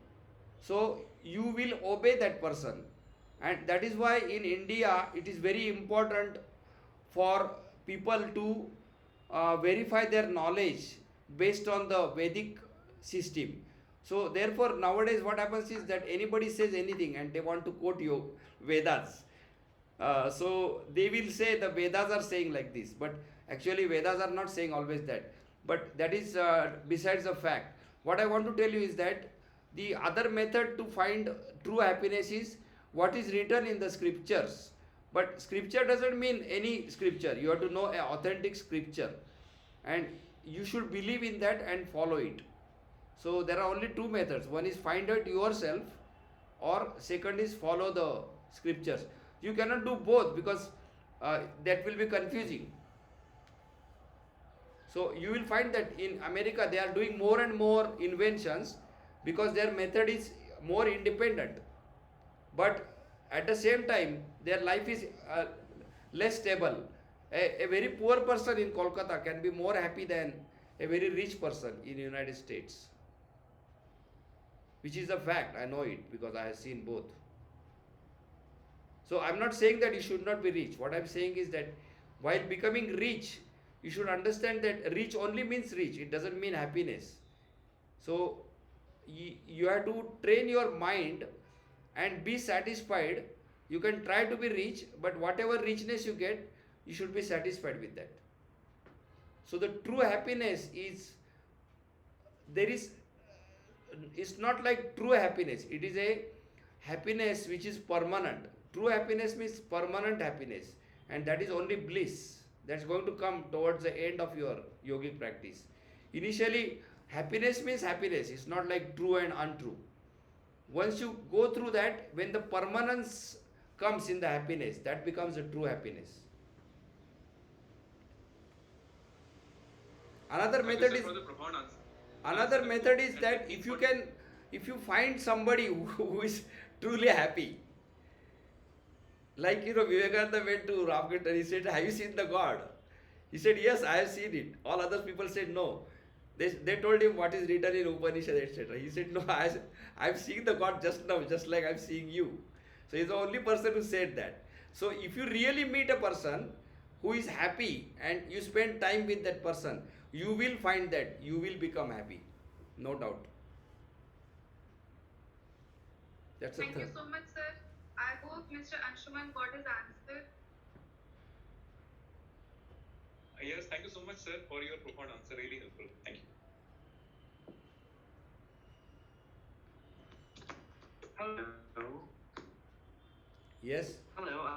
so you will obey that person. And that is why in India it is very important for people to verify their knowledge based on the Vedic system. So therefore nowadays what happens is that anybody says anything and they want to quote you Vedas. So they will say the Vedas are saying like this, but actually Vedas are not saying always that. But that is besides the fact. What I want to tell you is that the other method to find true happiness is what is written in the scriptures. But scripture doesn't mean any scripture. You have to know an authentic scripture, and you should believe in that and follow it. So there are only two methods. One is find it yourself, or second is follow the scriptures. You cannot do both because that will be confusing. So you will find that in America they are doing more and more inventions because their method is more independent. But at the same time their life is less stable. A very poor person in Kolkata can be more happy than a very rich person in the United States, which is a fact. I know it because I have seen both. So I'm not saying that you should not be rich. What I'm saying is that while becoming rich, you should understand that rich only means rich. It doesn't mean happiness. So you have to train your mind and be satisfied. You can try to be rich, but whatever richness you get, you should be satisfied with that. So the true happiness is, it's not like true happiness. It is a happiness which is permanent. True happiness means permanent happiness, and that is only bliss. That's going to come towards the end of your yogic practice. Initially, happiness means happiness. It's not like true and untrue. Once you go through that, when the permanence comes in the happiness, that becomes a true happiness. Another Thank you, method sir, is for the profound answer. another method is that if you find somebody who is truly happy, like Vivekananda went to Ramkirtan and he said, have you seen the God? He said, yes, I have seen it. All other people said no. They told him what is written in Upanishad, etc. He said, no, I'm seeing the God just now, just like I'm seeing you. So he's the only person who said that. So if you really meet a person who is happy and you spend time with that person, you will find that you will become happy. No doubt. That's a Thank you third. so much, sir. I hope Mr. Anshuman got his answer. Yes, thank you so much, sir, for your profound answer. Really helpful. Thank you. Hello. Yes. Hello.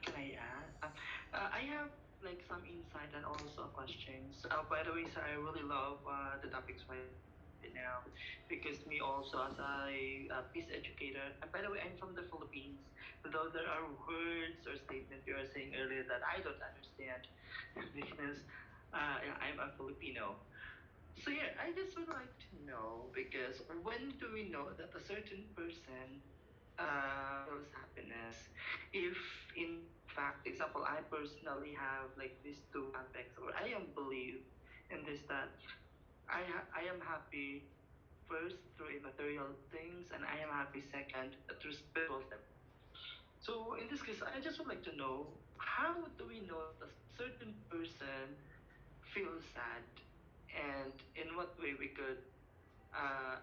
Can I add? I have like some insight and also questions. By the way, sir, I really love the topics right now because me also as a peace educator. And by the way, I'm from the Philippines. Though there are words or statements you were saying earlier that I don't understand because yeah, I'm a Filipino. So yeah, I just would like to know because when do we know that a certain person feels happiness? If in fact, example, I personally have like these two aspects, or I am believe in this that I am happy first through immaterial things, and I am happy second through spiritual things. So in this case, I just would like to know how do we know that a certain person feels sad, and in what way we could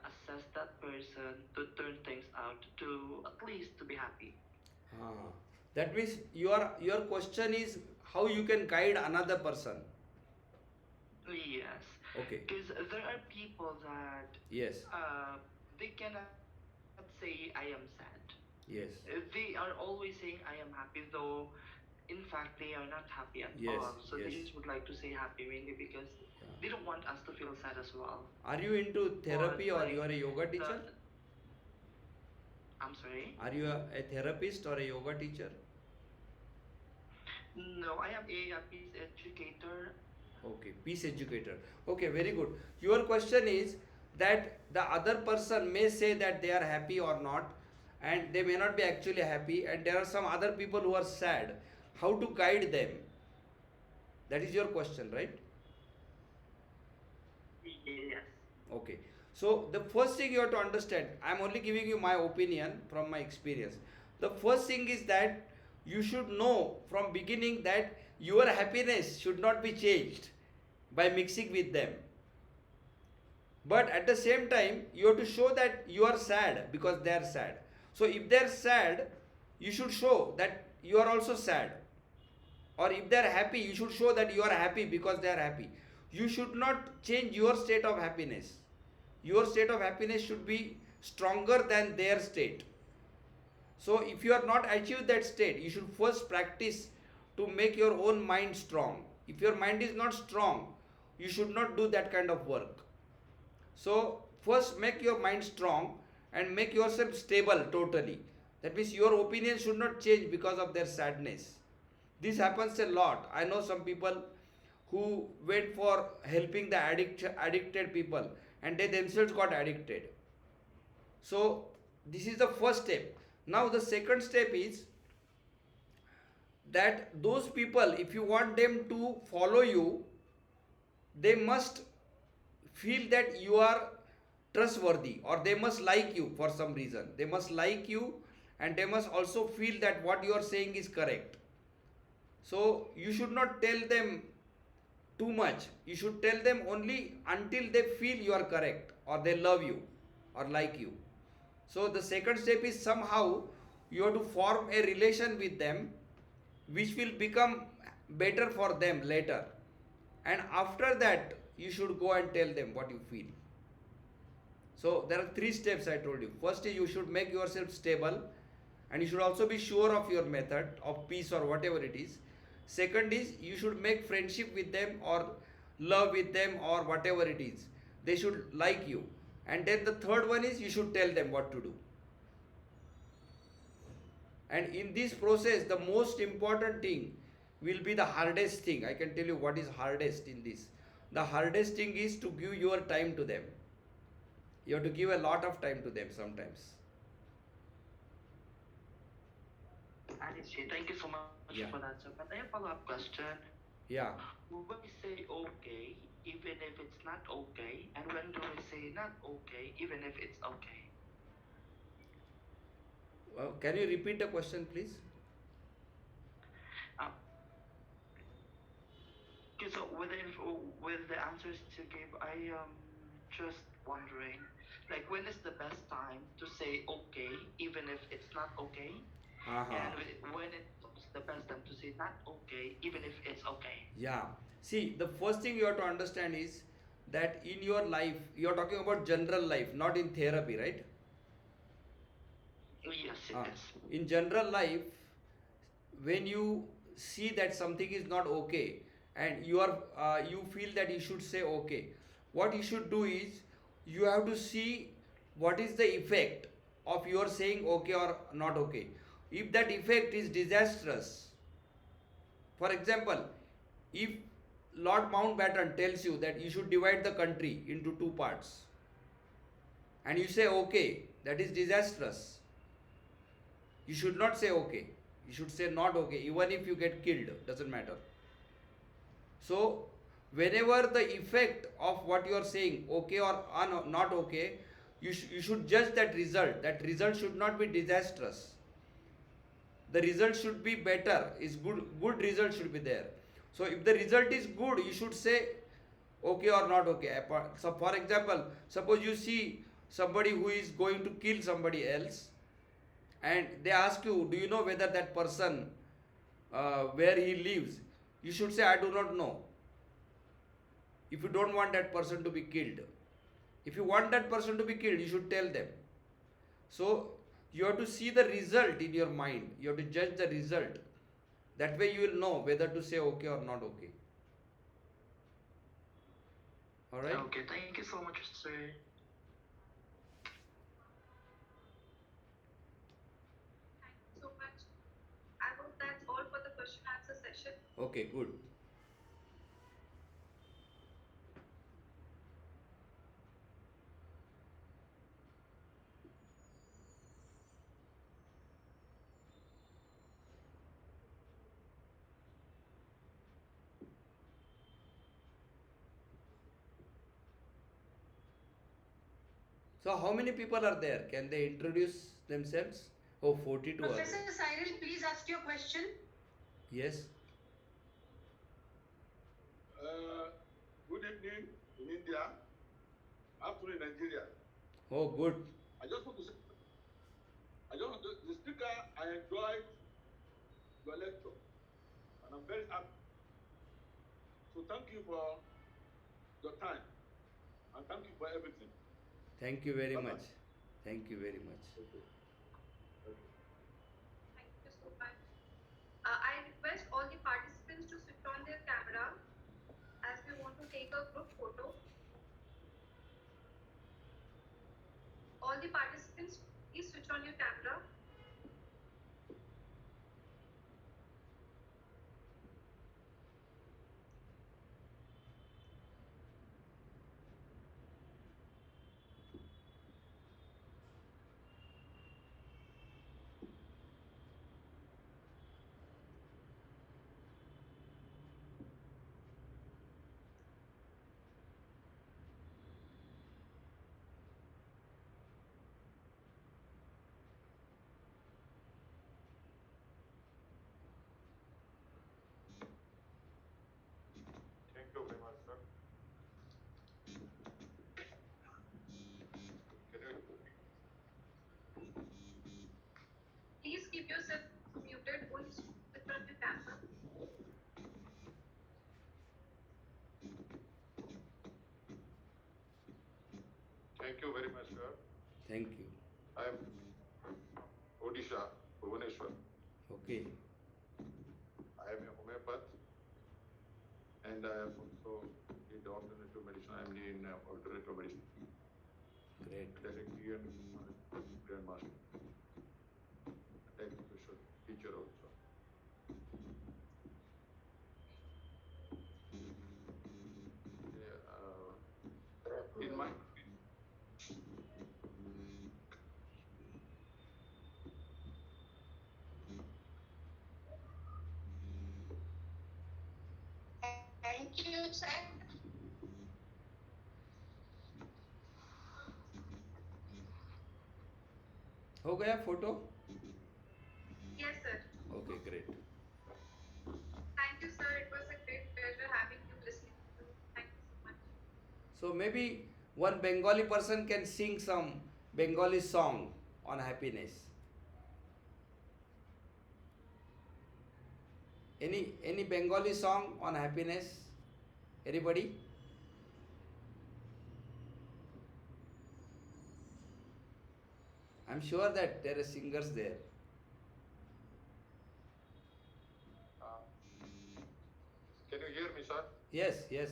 assess that person to turn things out to at least to be happy. Ah. That means your question is how you can guide another person. Yes, Okay. because there are people that Yes. they cannot say I am sad. Yes. They are always saying I am happy, though in fact they are not happy at Yes. all. So they Yes. just would like to say happy mainly because they Yeah. don't want us to feel sad as well. Are you into But therapy or you like are a yoga the, teacher? I'm sorry. Are you a therapist or a yoga teacher? No, I am a peace educator. Okay, peace educator. Okay, very good. Your question is that the other person may say that they are happy or not, and they may not be actually happy, and there are some other people who are sad. How to guide them? That is your question, right? Yes. Okay. So the first thing you have to understand, I am only giving you my opinion from my experience. The first thing is that you should know from beginning that your happiness should not be changed by mixing with them. But at the same time, you have to show that you are sad because they are sad. So if they are sad, you should show that you are also sad. Or if they are happy, you should show that you are happy because they are happy. You should not change your state of happiness. Your state of happiness should be stronger than their state. So if you are not achieved that state, you should first practice to make your own mind strong. If your mind is not strong, you should not do that kind of work. So first make your mind strong and make yourself stable totally. That means your opinion should not change because of their sadness. This happens a lot. I know some people who went for helping the addicted people and they themselves got addicted. So this is the first step. Now the second step is that those people, if you want them to follow you, they must feel that you are trustworthy, or they must like you for some reason. They must like you, and they must also feel that what you are saying is correct. So you should not tell them too much. You should tell them only until they feel you are correct, or they love you or like you. So the second step is somehow you have to form a relation with them which will become better for them later. And after that, you should go and tell them what you feel. So there are three steps I told you. First is you should make yourself stable, and you should also be sure of your method of peace or whatever it is. Second is you should make friendship with them or love with them or whatever it is. They should like you. And then the third one is you should tell them what to do. And in this process, the most important thing will be the hardest thing. I can tell you what is hardest in this. The hardest thing is to give your time to them. You have to give a lot of time to them sometimes. I see. Thank you so much Yeah. for that, sir. But I have a follow-up question. Yeah. When we say okay, even if it's not okay, and when do we say not okay, even if it's okay? Can you repeat the question, please? Uh, okay, so with the answers you gave, I just wondering, like, when is the best time to say okay, even if it's not okay, and Uh-huh. when it's the best time to say not okay, even if it's okay. Yeah. See, the first thing you have to understand is that in your life, you're talking about general life, not in therapy, right? Yes, it Uh, is. in general life, when you see that something is not okay and you feel that you should say okay, what you should do is you have to see what is the effect of your saying okay or not okay. If that effect is disastrous, for example, if Lord Mountbatten tells you that you should divide the country into two parts and you say okay, that is disastrous. You should not say okay. You should say not okay. Even if you get killed, doesn't matter. So, whenever the effect of what you are saying, okay or not okay, you should judge that result. That result should not be disastrous. The result should be better. Is good. Good result should be there. So, if the result is good, you should say okay or not okay. So, for example, suppose you see somebody who is going to kill somebody else, and they ask you, do you know whether that person where he lives, you should say I do not know, if you don't want that person to be killed. If you want that person to be killed, you should tell them. So you have to see the result in your mind, you have to judge the result. That way you will know whether to say okay or not okay. All right. Okay, thank you so much, sir. Thank you so much. I hope that's all for the question answer session. Okay, good. So how many people are there? Can they introduce themselves? Oh, 42 are Professor there. Cyril, please ask your question. Yes. Good evening in India, afternoon in Nigeria. Oh, good. I just want to say, the speaker, I enjoyed your lecture, and I'm very happy. So thank you for your time, and thank you for everything. Thank you very Bye-bye. much. Thank you very much. Okay. Okay. Thank you so much. I request all the participants to switch on their camera as we want to take a group photo. All the participants, please switch on your camera. Thank you very much, sir. Can you- Please keep yourself muted. Only switch on your camera. Thank you very much, sir. Thank you. I am Odisha, Bhubaneswar. Okay. I am a homeopath, and I have also did alternative medicine. I am in alternative medicine, Great. directly and grandmaster, acupuncture teacher also. In my Thank you, sir. हो गया photo? Yes, sir. Okay, great. Thank you, sir. It was a great pleasure having you listening to you. Thank you so much. So maybe one Bengali person can sing some Bengali song on happiness. Any Bengali song on happiness? Anybody? I'm sure that there are singers there. Can you hear me, sir? Yes, yes.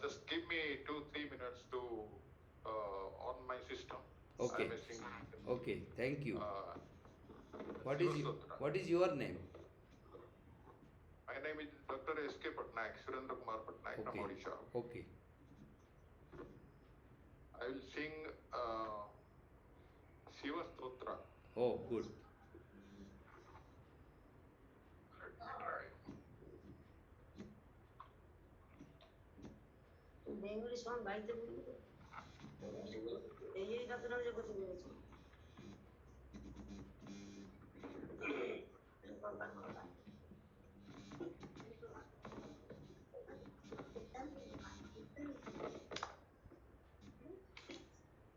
Just give me 2-3 minutes to on my system. Okay. I'm a singer. Okay, thank you. What is Shivastotra. what is your name? My name is Dr. S.K. Patnaik, Surendra Kumar Patnaik from Okay. Odisha. Okay. I will sing Shivastotra. Oh, good. Let me try. Bengali song গাইতে বলবো তো এই রাতটা যে করতে বলেছি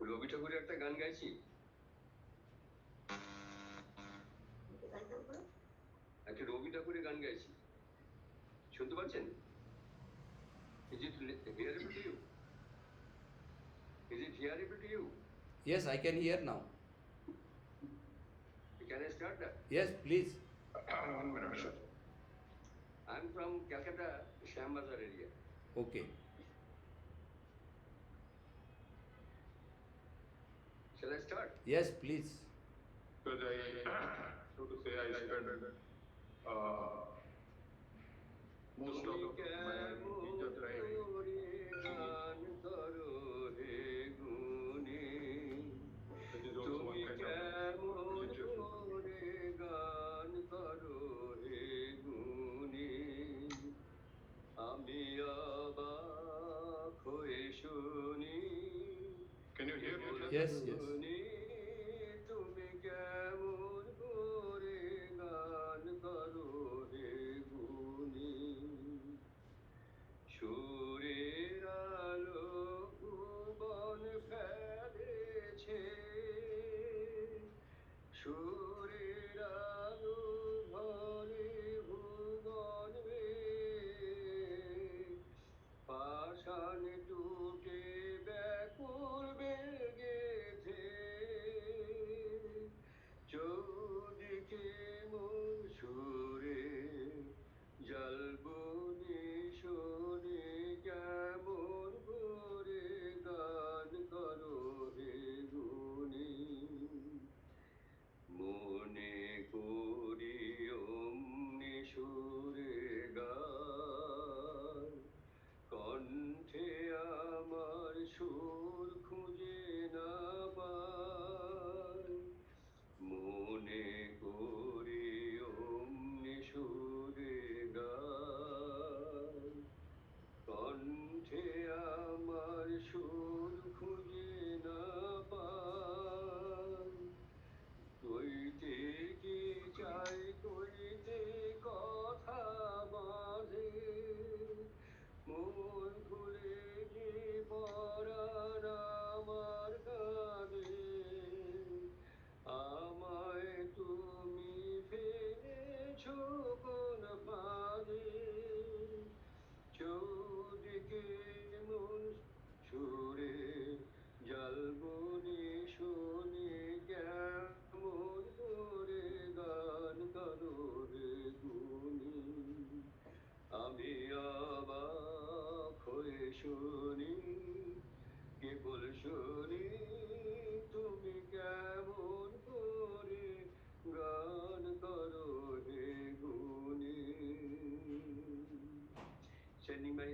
রবি ঠাকুরের একটা গান গাইছি, একটা রবি ঠাকুরের গান গাইছি, শুনতে পাচ্ছেন? Is it hearable to you? Is it hearable to you? Yes, I can hear now. Can I start that? Yes, please. 1 minute, sir. I'm from Calcutta, Shambazar area. Okay. Shall I start? Yes, please. Because so to say, I spent most of my leisure time. That is also one kind of religious. Can you hear me, sir? Yes, yes. তুমি কেমন করে গান করো হে গুণী, সুরের আলো ভুবন ফেলেছে, সুরের আলো ভরে ভুবন পাষাণ টুটে ব্যাকুল বেগেছে, চৌদিকে মন সুরে জলবনি শোনে, কেমন করে গান করো হে গুণী, মনে করি অমনি সুরে গান, কণ্ঠে আমার সুর খুঁজে না পাই, মনে করি অমনি সুরে গান, কণ্ঠে আমার সুর খুঁজে না পাই, কইতে কি চাই কইতে কথা বাঁধে, মন খুলে যে পরাণ আমার কাঁদে, আমায় তুমি ফেলেছো কোন ফাঁদে, চৌদিকে মন সুরে জলবনি শোনে, কেমন করে গান করো হে গুণী, আমি অবাক হয়ে শুনি, কেবল শুনি, তুমি কেমন করে গান করো হে গুণী। Sending my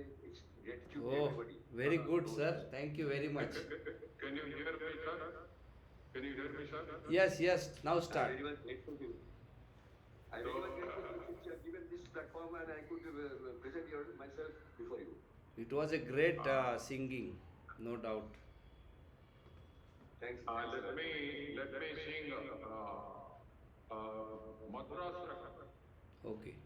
gratitude to Oh, everybody. very good, sir. Thank you very much. Can you hear me, sir? Can you hear me, sir? Yes, yes. Now I'm start. very much grateful to you. I'm very much grateful to you that you have given this platform and I could present myself before you. It was a great singing, no doubt. Thanks. Let me sing Madras. Okay.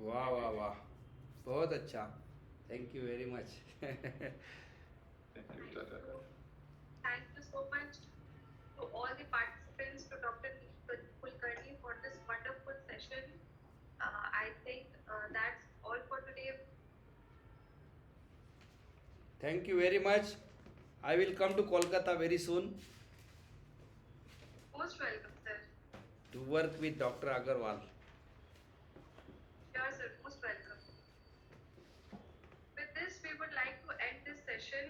वाह वाह वाह, बहुत अच्छा, thank you very much. Thank you so much to all the participants, to Dr. Neil Kulkarni for this wonderful session. I think that's all for today. Thank you very much. I will come to Kolkata very soon Most welcome, sir. to work with Dr. Agarwal. Sure, sir. Most welcome. With this, we would like to end this session.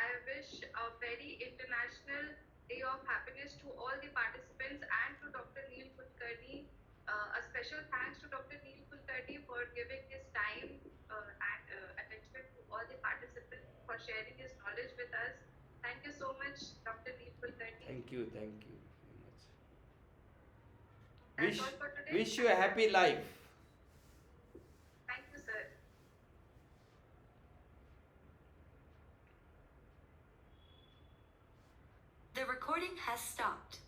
I wish a very international day of happiness to all the participants and to Dr. Neil Kulkarni. A special thanks to Dr. Neil Kulkarni for giving his time and attention to all the participants, for sharing his knowledge with us. Thank you so much, Dr. Neil Kulkarni. Thank you very much. That's all for today. Wish you a happy life. Thank you, sir. The recording has stopped.